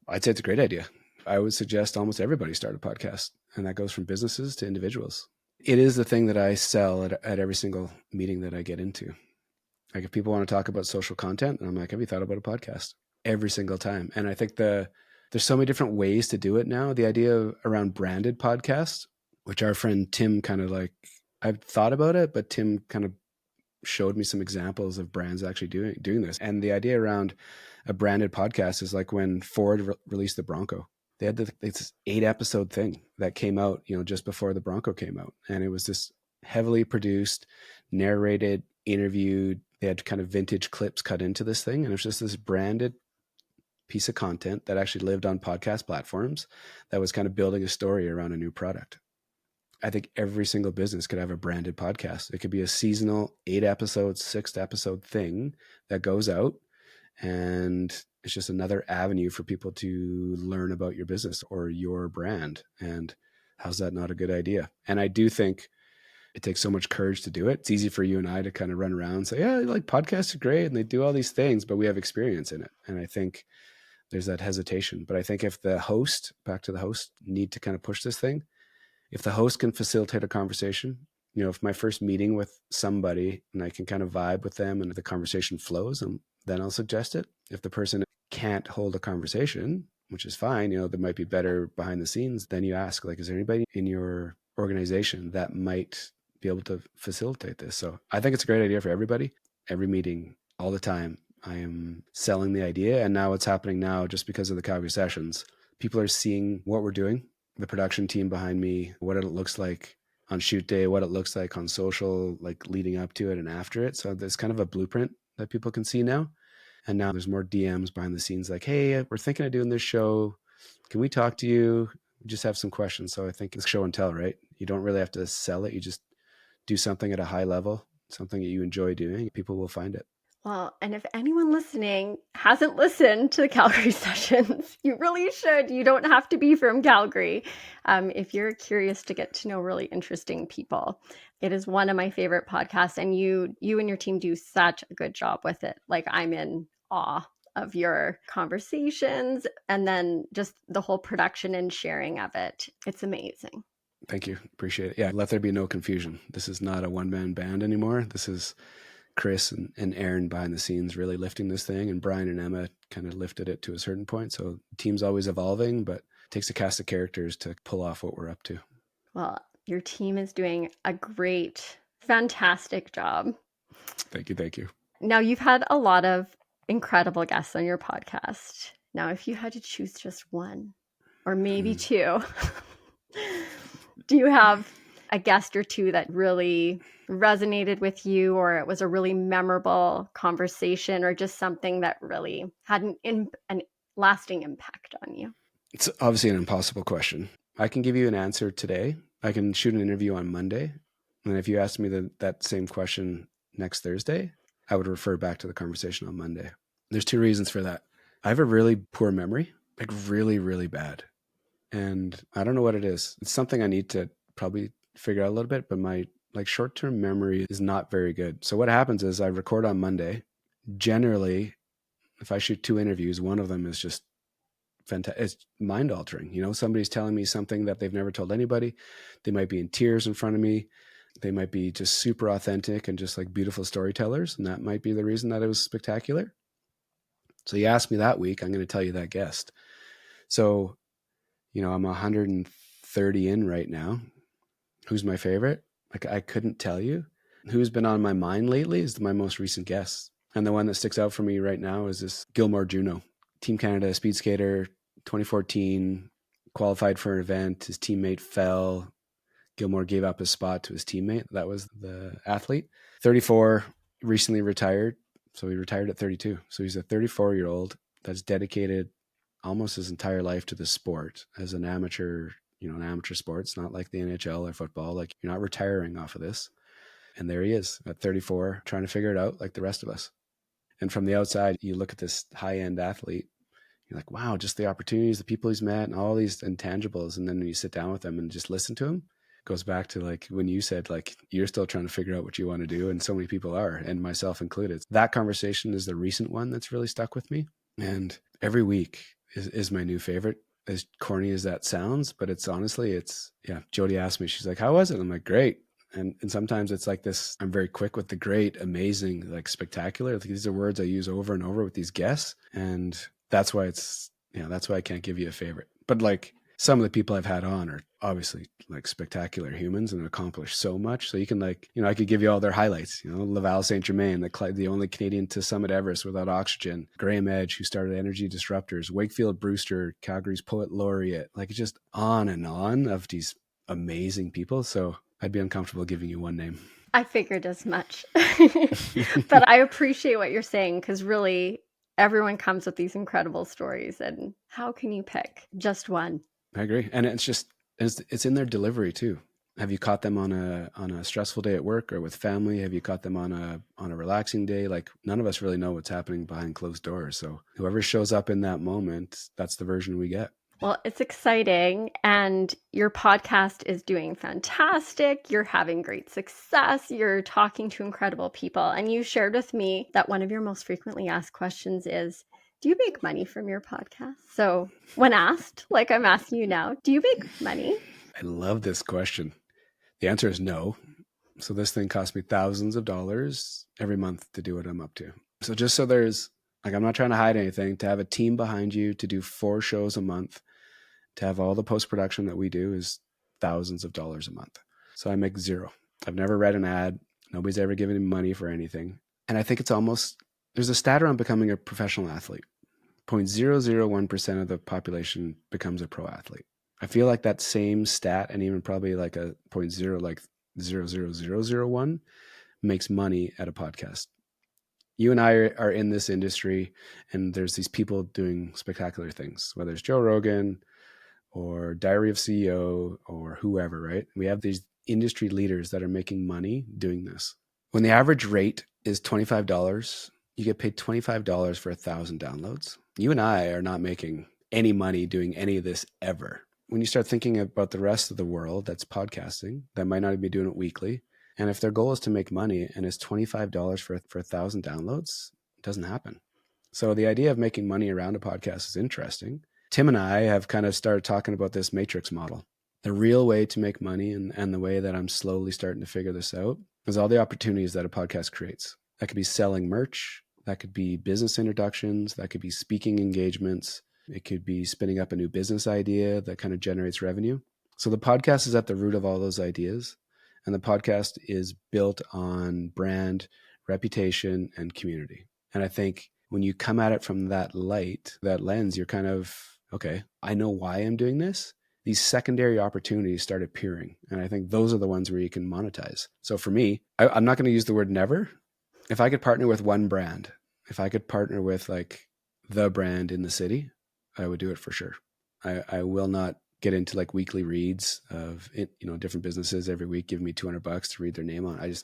B: I'd say it's a great idea. I would suggest almost everybody start a podcast, and that goes from businesses to individuals. It is the thing that I sell at every single meeting that I get into. Like if people want to talk about social content, I'm like, have you thought about a podcast? Every single time. And I think there's so many different ways to do it now. The idea around branded podcasts, which our friend Tim kind of like, I've thought about it, but Tim kind of showed me some examples of brands actually doing this. And the idea around a branded podcast is like when Ford released the Bronco. They had this 8-episode thing that came out, just before the Bronco came out. And it was this heavily produced, narrated, interviewed. They had kind of vintage clips cut into this thing. And it was just this branded piece of content that actually lived on podcast platforms that was kind of building a story around a new product. I think every single business could have a branded podcast. It could be a seasonal 8-episode, 6-episode thing that goes out, and it's just another avenue for people to learn about your business or your brand. And how's that not a good idea? And I do think it takes so much courage to do it. It's easy for you and I to kind of run around and say, yeah, like podcasts are great and they do all these things, but we have experience in it. And I think there's that hesitation. But I think if the host, back to the host, need to kind of push this thing, if the host can facilitate a conversation, if my first meeting with somebody and I can kind of vibe with them and the conversation flows, then I'll suggest it. If the person can't hold a conversation, which is fine, there might be better behind the scenes, then you ask, like, is there anybody in your organization that might be able to facilitate this? So I think it's a great idea for everybody. Every meeting, all the time, I am selling the idea. And now what's happening now, just because of the Calgary Sessions, people are seeing what we're doing, the production team behind me, what it looks like on shoot day, what it looks like on social, like leading up to it and after it. So there's kind of a blueprint that people can see now. And now there's more DMs behind the scenes like, hey, we're thinking of doing this show. Can we talk to you? We just have some questions. So I think it's show and tell, right? You don't really have to sell it. You just do something at a high level, something that you enjoy doing. People will find it.
A: Well, and if anyone listening hasn't listened to the Calgary Sessions, you really should. You don't have to be from Calgary. If you're curious to get to know really interesting people, it is one of my favorite podcasts, and you and your team do such a good job with it. Like, I'm in awe of your conversations and then just the whole production and sharing of it. It's amazing.
B: Thank you. Appreciate it. Yeah, let there be no confusion. This is not a one-man band anymore. This is Chris and Aaron behind the scenes really lifting this thing, and Brian and Emma kind of lifted it to a certain point. So the team's always evolving, but it takes a cast of characters to pull off what we're up to.
A: Well, your team is doing a great, fantastic job.
B: Thank you. Thank you.
A: Now, you've had a lot of incredible guests on your podcast. Now, if you had to choose just one or maybe two, do you have a guest or two that really resonated with you, or it was a really memorable conversation, or just something that really had an lasting impact on you?
B: It's obviously an impossible question. I can give you an answer today. I can shoot an interview on Monday. And if you asked me that same question next Thursday, I would refer back to the conversation on Monday. There's 2 reasons for that. I have a really poor memory, like really, really bad. And I don't know what it is. It's something I need to probably figure out a little bit, but my short-term memory is not very good. So what happens is I record on Monday. Generally, if I shoot 2 interviews, one of them is just fantastic. It's mind-altering. Somebody's telling me something that they've never told anybody. They might be in tears in front of me. They might be just super authentic and just like beautiful storytellers. And that might be the reason that it was spectacular. So you asked me that week, I'm going to tell you that guest. So, I'm 130 in right now. Who's my favorite? Like, I couldn't tell you. Who's been on my mind lately is my most recent guest. And the one that sticks out for me right now is this Gilmore Juno. Team Canada speed skater, 2014, qualified for an event. His teammate fell. Gilmore gave up his spot to his teammate. That was the athlete. 34, recently retired. So he retired at 32. So he's a 34-year-old that's dedicated almost his entire life to the sport as an amateur, an amateur sport. It's not like the NHL or football. Like, you're not retiring off of this. And there he is at 34, trying to figure it out like the rest of us. And from the outside, you look at this high-end athlete, you're like, wow, just the opportunities, the people he's met, and all these intangibles. And then when you sit down with him and just listen to him, it goes back to like when you said, like, you're still trying to figure out what you want to do. And so many people are, and myself included. That conversation is the recent one that's really stuck with me. And every week is my new favorite, as corny as that sounds. But it's honestly, Jody asked me, she's like, how was it? I'm like, great. And sometimes it's like this, I'm very quick with the great, amazing, like spectacular. Like, these are words I use over and over with these guests. And that's why that's why I can't give you a favorite. But like, some of the people I've had on are obviously like spectacular humans and accomplish so much. So you can like, I could give you all their highlights, Laval St. Germain, the only Canadian to summit Everest without oxygen, Graham Edge, who started Energy Disruptors, Wakefield Brewster, Calgary's Poet Laureate, like just on and on of these amazing people. So I'd be uncomfortable giving you one name.
A: I figured as much. But I appreciate what you're saying, because really everyone comes with these incredible stories, and how can you pick just one?
B: I agree. And it's in their delivery too. Have you caught them on a stressful day at work or with family? Have you caught them on a relaxing day? Like, none of us really know what's happening behind closed doors. So whoever shows up in that moment, that's the version we get.
A: Well, it's exciting, and your podcast is doing fantastic. You're having great success. You're talking to incredible people. And you shared with me that one of your most frequently asked questions is, do you make money from your podcast? So when asked, like I'm asking you now, do you make money?
B: I love this question. The answer is no. So this thing costs me thousands of dollars every month to do what I'm up to. So just so there's, like, I'm not trying to hide anything, to have a team behind you, to do 4 shows a month, to have all the post-production that we do is thousands of dollars a month. So I make zero. I've never read an ad. Nobody's ever given me money for anything. And I think there's a stat around becoming a professional athlete. 0.001% of the population becomes a pro athlete. I feel like that same stat, and even probably like a 0.00001 makes money at a podcast. You and I are in this industry, and there's these people doing spectacular things, whether it's Joe Rogan or Diary of CEO or whoever, right? We have these industry leaders that are making money doing this. When the average rate is $25, you get paid $25 for 1,000 downloads. You and I are not making any money doing any of this ever. When you start thinking about the rest of the world that's podcasting, that might not be doing it weekly, and if their goal is to make money and it's $25 for 1,000 downloads, it doesn't happen. So the idea of making money around a podcast is interesting. Tim and I have kind of started talking about this matrix model. The real way to make money, and the way that I'm slowly starting to figure this out, is all the opportunities that a podcast creates. That could be selling merch. That could be business introductions. That could be speaking engagements. It could be spinning up a new business idea that kind of generates revenue. So the podcast is at the root of all those ideas. And the podcast is built on brand, reputation, and community. And I think when you come at it from that lens, you're kind of, okay, I know why I'm doing this. These secondary opportunities start appearing. And I think those are the ones where you can monetize. So for me, I'm not going to use the word never. If I could partner with one brand, if I could partner with like the brand in the city, I would do it for sure. I will not get into like weekly reads of it, different businesses every week giving me $200 to read their name on. I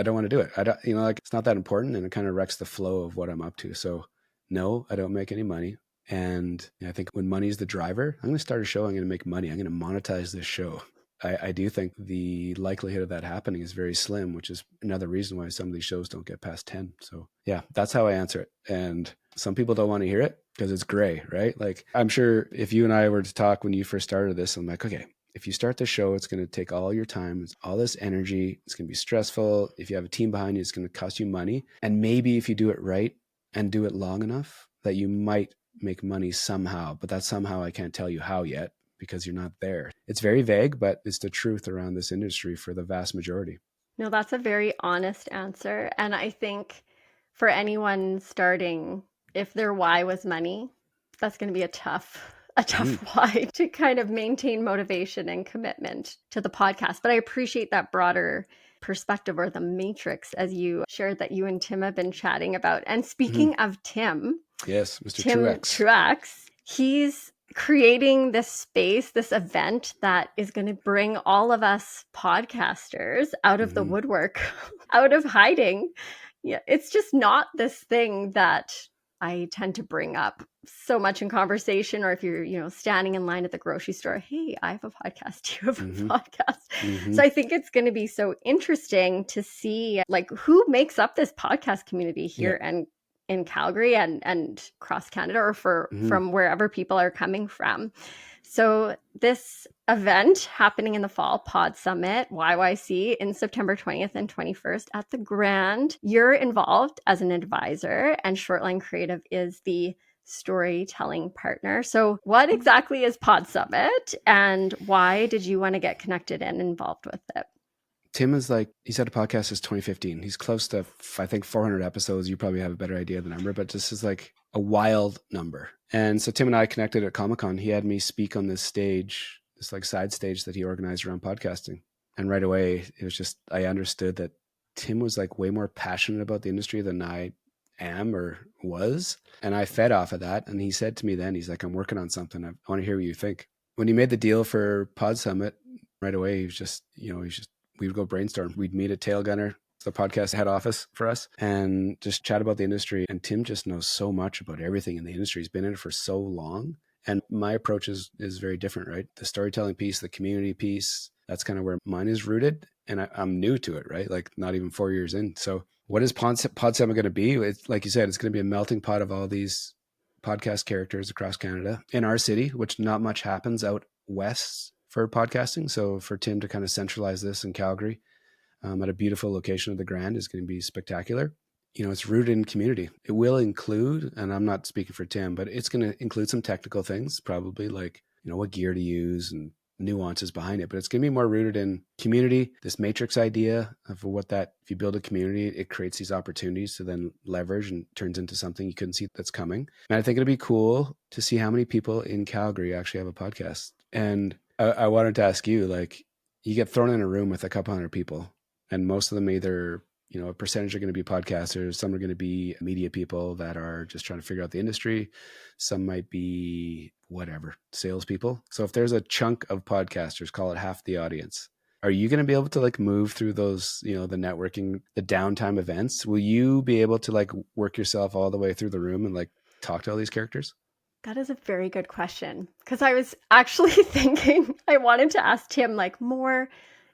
B: don't want to do it. I don't, it's not that important, and it kind of wrecks the flow of what I'm up to. So no, I don't make any money. And I think when money is the driver, I'm going to start a show. I'm going to make money. I'm going to monetize this show. I do think the likelihood of that happening is very slim, which is another reason why some of these shows don't get past 10. So yeah, that's how I answer it. And some people don't want to hear it because it's gray, right? Like, I'm sure if you and I were to talk when you first started this, I'm like, okay, if you start the show, it's going to take all your time, it's all this energy, it's going to be stressful. If you have a team behind you, it's going to cost you money. And maybe if you do it right and do it long enough, that you might make money somehow, but that somehow I can't tell you how yet, because you're not there. It's very vague, but it's the truth around this industry for the vast majority.
A: No, that's a very honest answer. And I think for anyone starting if their why was money, that's going to be a tough
B: Mhm.
A: why to kind of maintain motivation and commitment to the podcast. But I appreciate that broader perspective, or the matrix, as you shared that you and Tim have been chatting about. And
B: Mhm.
A: speaking of Tim,
B: Yes, Mr.
A: Tim
B: Truex.
A: Truex, he's creating this space, this event that is going to bring all of us podcasters out of the
B: Mhm.
A: woodwork, out of hiding. Yeah, it's just not this thing that I tend to bring up so much in conversation, or if you're, standing in line at the grocery store, hey, I have a podcast. Do you have a
B: Mhm.
A: podcast? So
B: Mhm.
A: I think it's going to be so interesting to see like who makes up this podcast community
B: Yeah.
A: here and in Calgary and across Canada, or
B: Mhm.
A: from wherever people are coming from. So this event happening in the fall, PodSummit YYC, in September 20th and 21st at the Grand. You're involved as an advisor, and Shortline Creative is the storytelling partner. So what exactly is PodSummit, and why did you want to get connected and involved with it?
B: Tim is like, he's had a podcast since 2015. He's close to, I think, 400 episodes. You probably have a better idea of the number, but this is like a wild number. And so Tim and I connected at Comic-Con. He had me speak on this stage, this like side stage that he organized around podcasting. And right away, it was just, I understood that Tim was like way more passionate about the industry than I am or was. And I fed off of that. And he said to me then, he's like, I'm working on something. I want to hear what you think. When he made the deal for Pod Summit, right away, he was just, we would go brainstorm. We'd meet at Tail Gunner, the podcast head office for us, and just chat about the industry. And Tim just knows so much about everything in the industry. He's been in it for so long. And my approach is very different, right? The storytelling piece, the community piece, that's kind of where mine is rooted. And I'm new to it, right? Like not even 4 years in. So what is Pod Summit going to be? It's like you said, it's going to be a melting pot of all these podcast characters across Canada in our city, which not much happens out west for podcasting. So for Tim to kind of centralize this in Calgary at a beautiful location of the Grand is going to be spectacular. It's rooted in community. It will include, and I'm not speaking for Tim, but it's going to include some technical things, probably like, what gear to use and nuances behind it. But it's going to be more rooted in community, this matrix idea of if you build a community, it creates these opportunities to then leverage and turns into something you couldn't see that's coming. And I think it'll be cool to see how many people in Calgary actually have a podcast. And I wanted to ask you, like, you get thrown in a room with a couple hundred people, and most of them either, a percentage are going to be podcasters, some are going to be media people that are just trying to figure out the industry, some might be whatever, salespeople. So if there's a chunk of podcasters, call it half the audience, are you going to be able to like move through those, the networking, the downtime events? Will you be able to like work yourself all the way through the room and like talk to all these characters?
A: That is a very good question, because I was actually thinking I wanted to ask Tim like more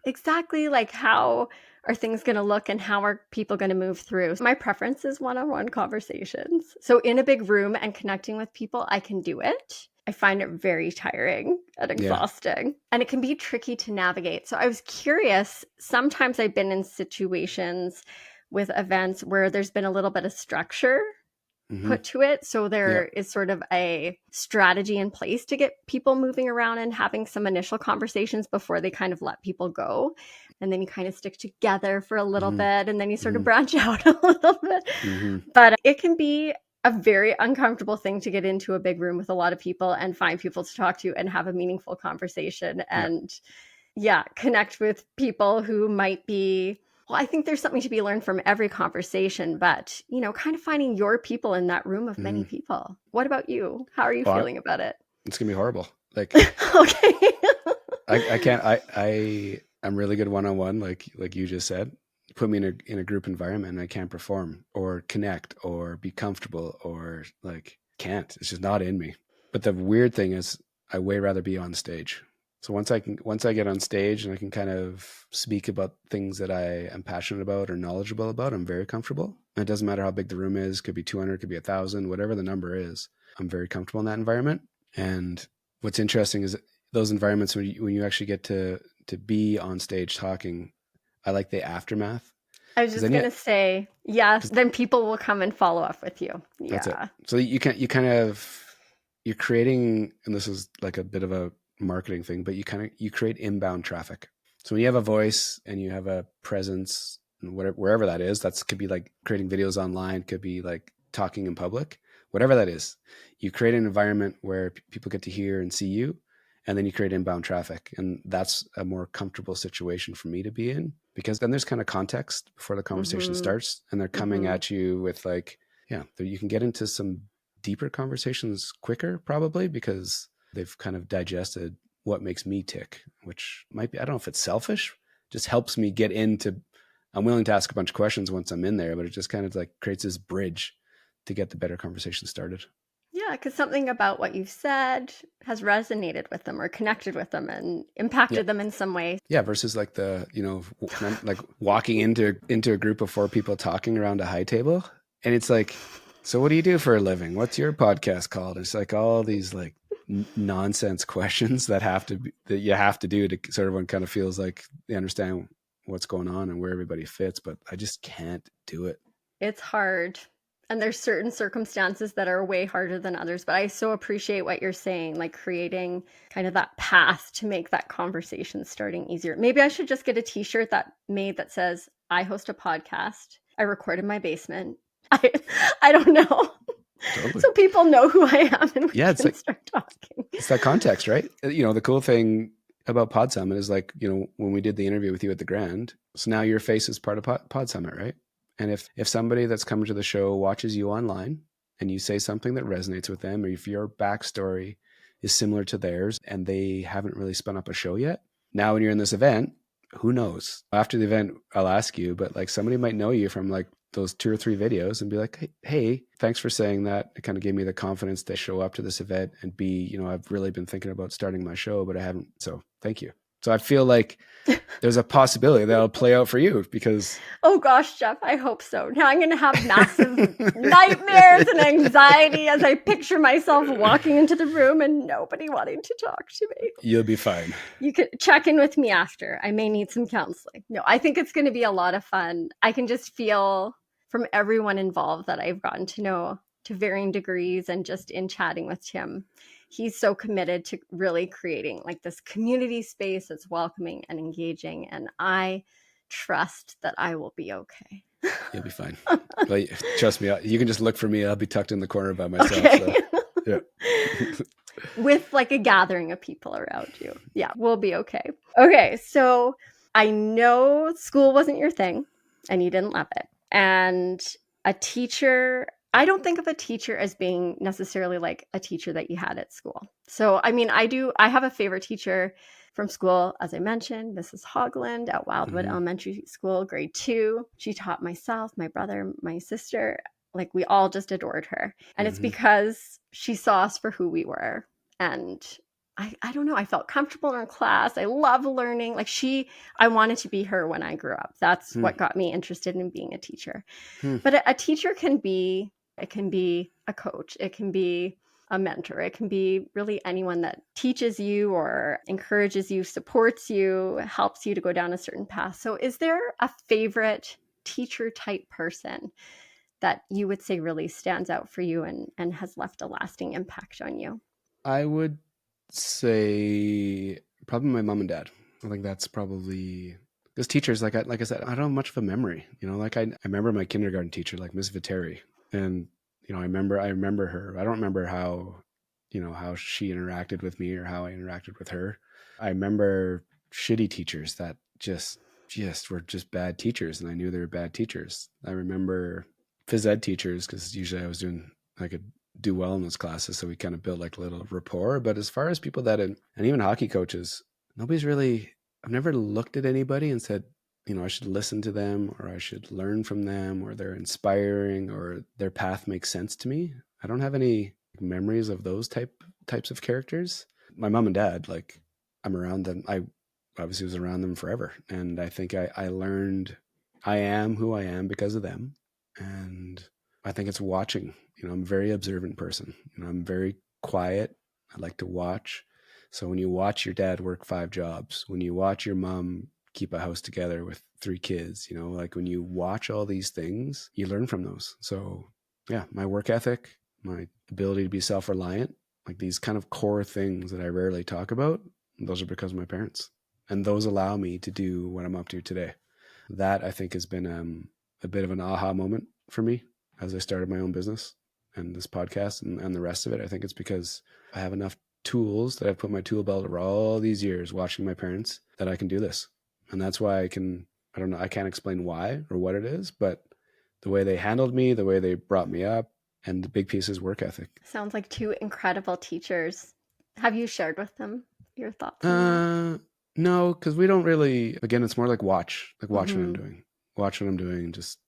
A: exactly like how are things going to look and how are people going to move through. My preference is one-on-one conversations. So in a big room and connecting with people, I can do it. I find it very tiring and
B: Yeah.
A: exhausting, and it can be tricky to navigate. So I was curious, sometimes I've been in situations with events where there's been a little bit of structure
B: Mm-hmm.
A: put to it. So there
B: Yeah.
A: is sort of a strategy in place to get people moving around and having some initial conversations before they kind of let people go. And then you kind of stick together for a little
B: Mm-hmm.
A: bit, and then you sort of
B: Mm-hmm.
A: branch out a little bit.
B: Mm-hmm.
A: But it can be a very uncomfortable thing to get into a big room with a lot of people and find people to talk to and have a meaningful conversation.
B: Yeah.
A: And connect with people who might be, well, I think there's something to be learned from every conversation, but, kind of finding your people in that room of many
B: Mm-hmm.
A: people. What about you? How are you
B: Well,
A: feeling about it?
B: it's gonna be horrible. Like
A: Okay.
B: I can't. I'm really good one on one, like you just said. Put me in a group environment, and I can't perform or connect or be comfortable or like can't. It's just not in me. But the weird thing is, I way rather be on stage. So once I get on stage and I can kind of speak about things that I am passionate about or knowledgeable about, I'm very comfortable. And it doesn't matter how big the room is. Could be 200, could be 1,000, whatever the number is. I'm very comfortable in that environment. And what's interesting is those environments when you actually get to be on stage talking. I like the aftermath,
A: I was
B: because
A: just going to say, yes,
B: cause
A: then people will come and follow up with you.
B: that's it.
A: Yeah.
B: So you're creating, and this is like a bit of a marketing thing, but you create inbound traffic. So when you have a voice and you have a presence, whatever, wherever that is, that's could be like creating videos online, could be like talking in public. whatever that is. You create an environment where people get to hear and see you, and then you create inbound traffic. And that's a more comfortable situation for me to be in, because then there's kind of context before the conversation starts, and they're coming at you with like, yeah, you can get into some deeper conversations quicker probably, because they've kind of digested what makes me tick, which might be, I don't know if it's selfish, just helps me get into, I'm willing to ask a bunch of questions once I'm in there, but it just kind of like creates this bridge to get the better conversation started.
A: Yeah, because something about what you've said has resonated with them or connected with them and impacted them in some way.
B: Yeah, versus like the, like walking into a group of 4 people talking around a high table, and it's like, so what do you do for a living? What's your podcast called? It's like all these like nonsense questions that you have to do to, so everyone kind of feels like they understand what's going on and where everybody fits, but I just can't do it.
A: It's hard. And there's certain circumstances that are way harder than others. But I so appreciate what you're saying, like creating kind of that path to make that conversation starting easier. Maybe I should just get a t-shirt that says, I host a podcast. I record in my basement. I don't know. Totally. So people know who I am and we can start talking.
B: It's that context, right? The cool thing about PodSummit is like, when we did the interview with you at the Grand, so now your face is part of PodSummit, right? And if somebody that's coming to the show watches you online and you say something that resonates with them, or if your backstory is similar to theirs and they haven't really spun up a show yet, now when you're in this event, who knows? After the event, I'll ask you, but like somebody might know you from like those 2 or 3 videos and be like, hey, thanks for saying that. It kind of gave me the confidence to show up to this event and be, I've really been thinking about starting my show, but I haven't. So thank you. So I feel like there's a possibility that'll play out for you because...
A: Oh gosh, Jeff, I hope so. Now I'm going to have massive nightmares and anxiety as I picture myself walking into the room and nobody wanting to talk to me.
B: You'll be fine.
A: You could check in with me after. I may need some counseling. No, I think it's going to be a lot of fun. I can just feel from everyone involved that I've gotten to know to varying degrees, and just in chatting with Tim, he's so committed to really creating like this community space that's welcoming and engaging. And I trust that I will be okay.
B: You'll be fine. But trust me, you can just look for me. I'll be tucked in the corner by myself.
A: Okay.
B: So, yeah.
A: With like a gathering of people around you. Yeah, we'll be okay. Okay, so I know school wasn't your thing and you didn't love it. And a teacher, I don't think of a teacher as being necessarily like a teacher that you had at school. So, I mean, I have a favorite teacher from school, as I mentioned, Mrs. Hogland at Wildwood Elementary School, grade 2. She taught myself, my brother, my sister. Like we all just adored her. And it's because she saw us for who we were. And I don't know, I felt comfortable in her class. I love learning. Like I wanted to be her when I grew up. That's what got me interested in being a teacher. But a teacher can be a coach. It can be a mentor. It can be really anyone that teaches you or encourages you, supports you, helps you to go down a certain path. So is there a favorite teacher type person that you would say really stands out for you and has left a lasting impact on you?
B: I would say probably my mom and dad. I think that's probably, because teachers, like I said, I don't have much of a memory. Like I remember my kindergarten teacher, like Miss Viteri, and I remember her. I don't remember how she interacted with me or how I interacted with her. I remember shitty teachers that just were just bad teachers, and I knew they were bad teachers. I remember phys ed teachers, because usually I could do well in those classes, so we kind of built like a little rapport. But as far as people and even hockey coaches, I've never looked at anybody and said, I should listen to them, or I should learn from them, or they're inspiring, or their path makes sense to me. I don't have any memories of those types of characters. My mom and dad, like I'm around them. I obviously was around them forever. And I think I learned I am who I am because of them. And I think it's watching. I'm a very observant person. I'm very quiet. I like to watch. So when you watch your dad work 5 jobs, when you watch your mom keep a house together with 3 kids, like when you watch all these things, you learn from those. So yeah, my work ethic, my ability to be self-reliant, like these kind of core things that I rarely talk about, those are because of my parents. And those allow me to do what I'm up to today. That I think has been a bit of an aha moment for me as I started my own business. and this podcast and the rest of it. I think it's because I have enough tools that I've put my tool belt over all these years watching my parents that I can do this. And that's why I don't know, I can't explain why or what it is, but the way they handled me, the way they brought me up, and the big piece is work ethic.
A: Sounds like two incredible teachers. Have you shared with them your thoughts on that?
B: No, because we don't really, again, it's more like watch what I'm
A: Mm-hmm.
B: doing. Watch what I'm doing. Just,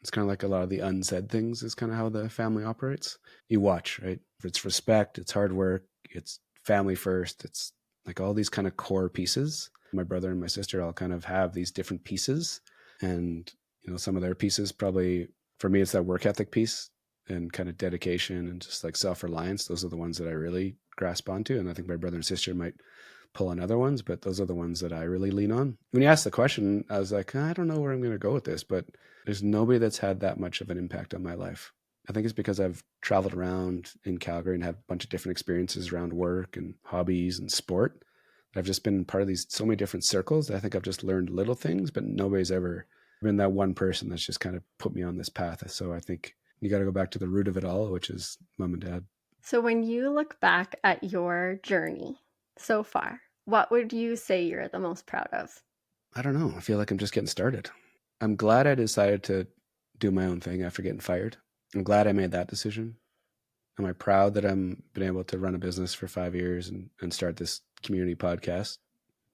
B: it's kind of like a lot of the unsaid things is kind of how the family operates. You watch, right? It's respect, it's hard work, it's family first. It's like all these kind of core pieces. My brother and my sister all kind of have these different pieces. And, some of their pieces probably, for me, it's that work ethic piece and kind of dedication and just like self-reliance. Those are the ones that I really grasp onto. And I think my brother and sister might pull on other ones, but those are the ones that I really lean on. When you asked the question, I was like, I don't know where I'm going to go with this, but there's nobody that's had that much of an impact on my life. I think it's because I've traveled around in Calgary and had a bunch of different experiences around work and hobbies and sport. I've just been part of these so many different circles that I think I've just learned little things, but nobody's ever been that one person that's just kind of put me on this path. So I think you got to go back to the root of it all, which is mom and dad.
A: So when you look back at your journey so far, what would you say you're the most proud of?
B: I don't know. I feel like I'm just getting started. I'm glad I decided to do my own thing after getting fired. I'm glad I made that decision. Am I proud that I'm been able to run a business for 5 years and start this community podcast?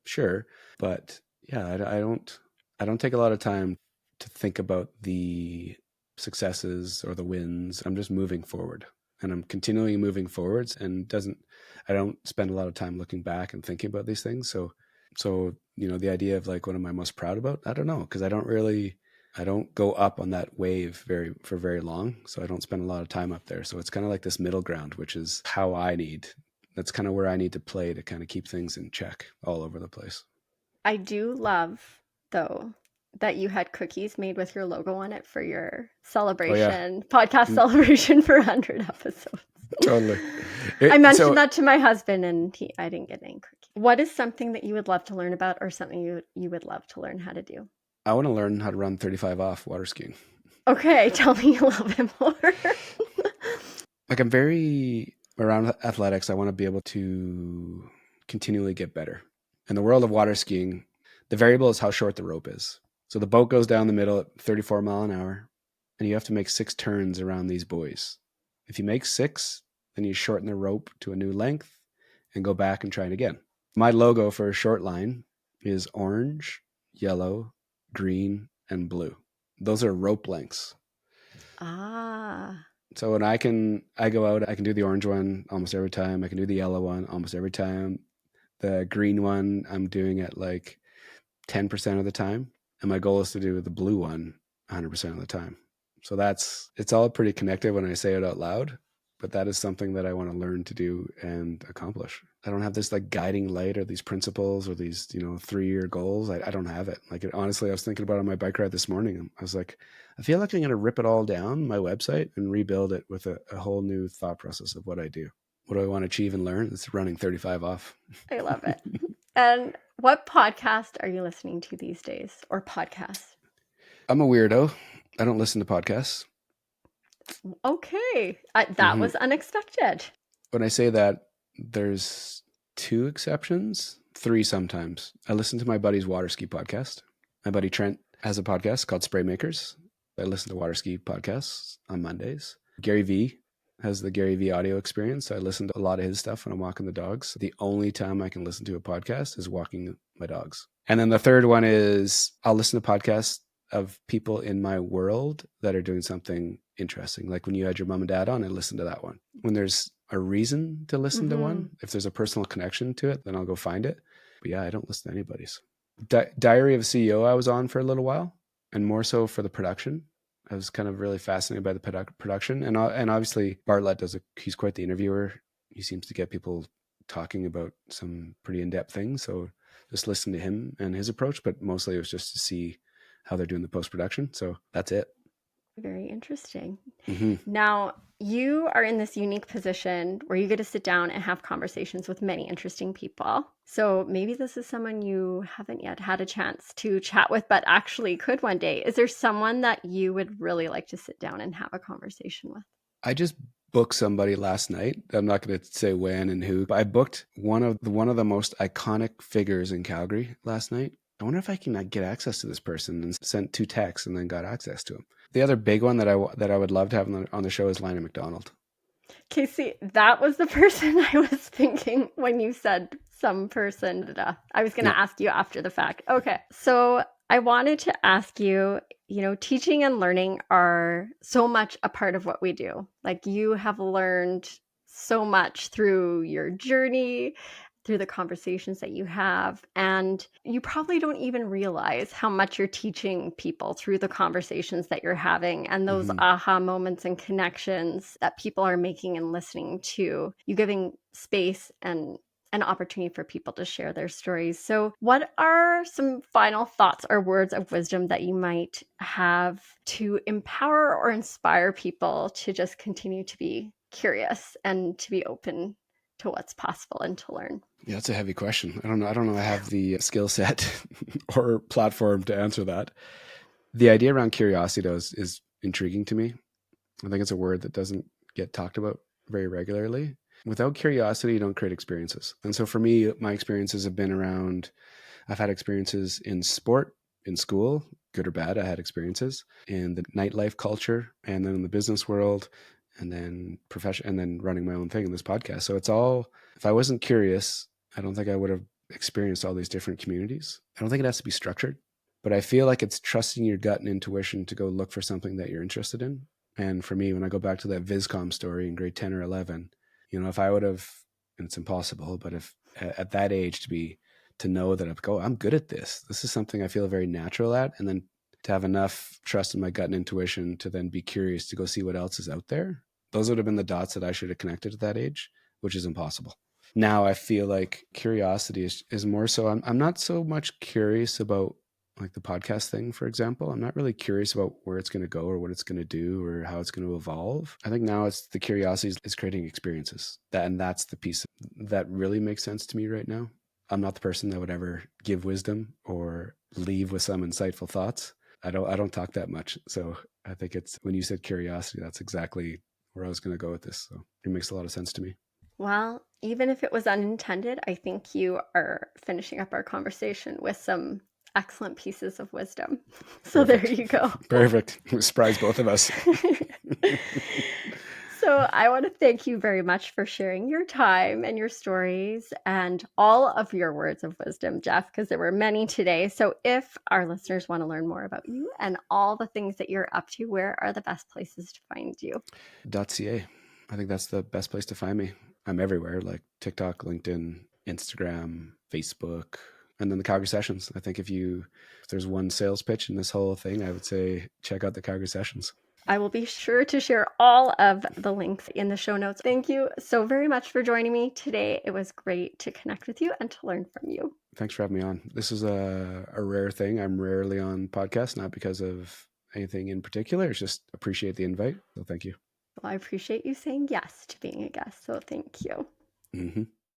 B: Sure. But yeah, I don't take a lot of time to think about the successes or the wins. I'm just moving forward and I'm continually moving forwards and I don't spend a lot of time looking back and thinking about these things. So, the idea of like, what am I most proud about? I don't know. Cause I don't go up on that wave for very long. So I don't spend a lot of time up there. So it's kind of like this middle ground, which is that's kind of where I need to play to kind of keep things in check all over the place.
A: I do love, though, that you had cookies made with your logo on it for your
B: Oh yeah.
A: podcast
B: Mm,
A: celebration for 100 episodes.
B: totally.
A: I mentioned
B: So
A: that to my husband and I didn't get any cookies. What is something that you would love to learn about or something you would love to learn how to do?
B: I want to learn how to run 35 off water skiing.
A: Okay, tell me a little bit more.
B: Like I'm very around athletics. I want to be able to continually get better. In the world of water skiing, the variable is how short the rope is. So the boat goes down the middle at 34 mile an hour and you have to make 6 turns around these buoys. If you make 6, then you shorten the rope to a new length and go back and try it again. My logo for Shortline is orange, yellow, green, and blue. Those are rope lengths.
A: Ah.
B: So when I go out, I can do the orange one almost every time. I can do the yellow one almost every time. The green one, I'm doing it like 10% of the time. And my goal is to do the blue one 100% of the time. So it's all pretty connected when I say it out loud, but that is something that I want to learn to do and accomplish. I don't have this like guiding light or these principles or these, 3-year goals. I don't have it. Like honestly, I was thinking about it on my bike ride this morning. I was like, I feel like I'm going to rip it all down, my website, and rebuild it with a whole new thought process of what I do. What do I want to achieve and learn? It's running 35 off.
A: I love it. And what podcast are you listening to these days or podcasts?
B: I'm a weirdo. I don't listen to podcasts.
A: Okay. That
B: Mm-hmm.
A: was unexpected.
B: When I say that, there's 2 exceptions, 3 sometimes. I listen to my buddy's water ski podcast. My buddy Trent has a podcast called Spray Makers. I listen to water ski podcasts on Mondays. Gary Vee has the Gary Vee audio experience. I listen to a lot of his stuff when I'm walking the dogs. The only time I can listen to a podcast is walking my dogs. And then the third one is I'll listen to podcasts of people in my world that are doing something interesting. Like when you had your mom and dad on, I listened to that one. When there's a reason to listen to one, if there's a personal connection to it, then I'll go find it. But yeah, I don't listen to anybody's. Diary of a CEO I was on for a little while, and more so for the production. I was kind of really fascinated by the production, and obviously Bartlett he's quite the interviewer. He seems to get people talking about some pretty in-depth things. So just listen to him and his approach, but mostly it was just to see how they're doing the post-production. So that's it.
A: Very interesting.
B: Mm-hmm.
A: Now, you are in this unique position where you get to sit down and have conversations with many interesting people. So maybe this is someone you haven't yet had a chance to chat with, but actually could one day. Is there someone that you would really like to sit down and have a conversation with?
B: I just book somebody last night. I'm not going to say when and who, but I booked one of the most iconic figures in Calgary last night. I wonder if I can get access to this person, and sent 2 texts and then got access to him. The other big one that I would love to have on the show is Lionel McDonald.
A: Casey, that was the person I was thinking when you said some person. I was going to ask you after the fact. Okay, so I wanted to ask you, teaching and learning are so much a part of what we do. Like, you have learned so much through your journey, through the conversations that you have, and you probably don't even realize how much you're teaching people through the conversations that you're having and those aha moments and connections that people are making and listening to you, giving space and an opportunity for people to share their stories. So what are some final thoughts or words of wisdom that you might have to empower or inspire people to just continue to be curious and to be open to what's possible and to learn?
B: Yeah, that's a heavy question. I don't know I have the skill set or platform to answer that. The idea around curiosity, though, is intriguing to me. I think it's a word that doesn't get talked about very regularly. Without curiosity, you don't create experiences. And so for me, my experiences have been around, I've had experiences in sport, in school, good or bad. I had experiences in the nightlife culture, and then in the business world, and then profession, and then running my own thing in this podcast. So it's all, if I wasn't curious, I don't think I would have experienced all these different communities. I don't think it has to be structured, but I feel like it's trusting your gut and intuition to go look for something that you're interested in. And for me, when I go back to that Viscom story in grade 10 or 11, if I would have, and it's impossible, but if at that age to know that I'm good at this. This is something I feel very natural at. And then to have enough trust in my gut and intuition to then be curious to go see what else is out there. Those would have been the dots that I should have connected at that age, which is impossible. Now I feel like curiosity is more so, I'm not so much curious about like the podcast thing, for example. I'm not really curious about where it's going to go or what it's going to do or how it's going to evolve. I think now it's the curiosity is creating experiences. And that's the piece that really makes sense to me right now. I'm not the person that would ever give wisdom or leave with some insightful thoughts. I don't talk that much. So I think it's, when you said curiosity, that's exactly where I was going to go with this. So it makes a lot of sense to me.
A: Well, even if it was unintended, I think you are finishing up our conversation with some excellent pieces of wisdom. So
B: Perfect.
A: There you go.
B: Perfect. Surprise both of us.
A: So I want to thank you very much for sharing your time and your stories and all of your words of wisdom, Jeff, because there were many today. So if our listeners want to learn more about you and all the things that you're up to, where are the best places to find you?
B: .ca. I think that's the best place to find me. I'm everywhere, like TikTok, LinkedIn, Instagram, Facebook, and then the Calgary Sessions. I think if there's one sales pitch in this whole thing, I would say check out the Calgary Sessions.
A: I will be sure to share all of the links in the show notes. Thank you so very much for joining me today. It was great to connect with you and to learn from you.
B: Thanks for having me on. This is a rare thing. I'm rarely on podcasts, not because of anything in particular. It's just appreciate the invite. So thank you.
A: Well, I appreciate you saying yes to being a guest. So thank you.
B: Mm-hmm.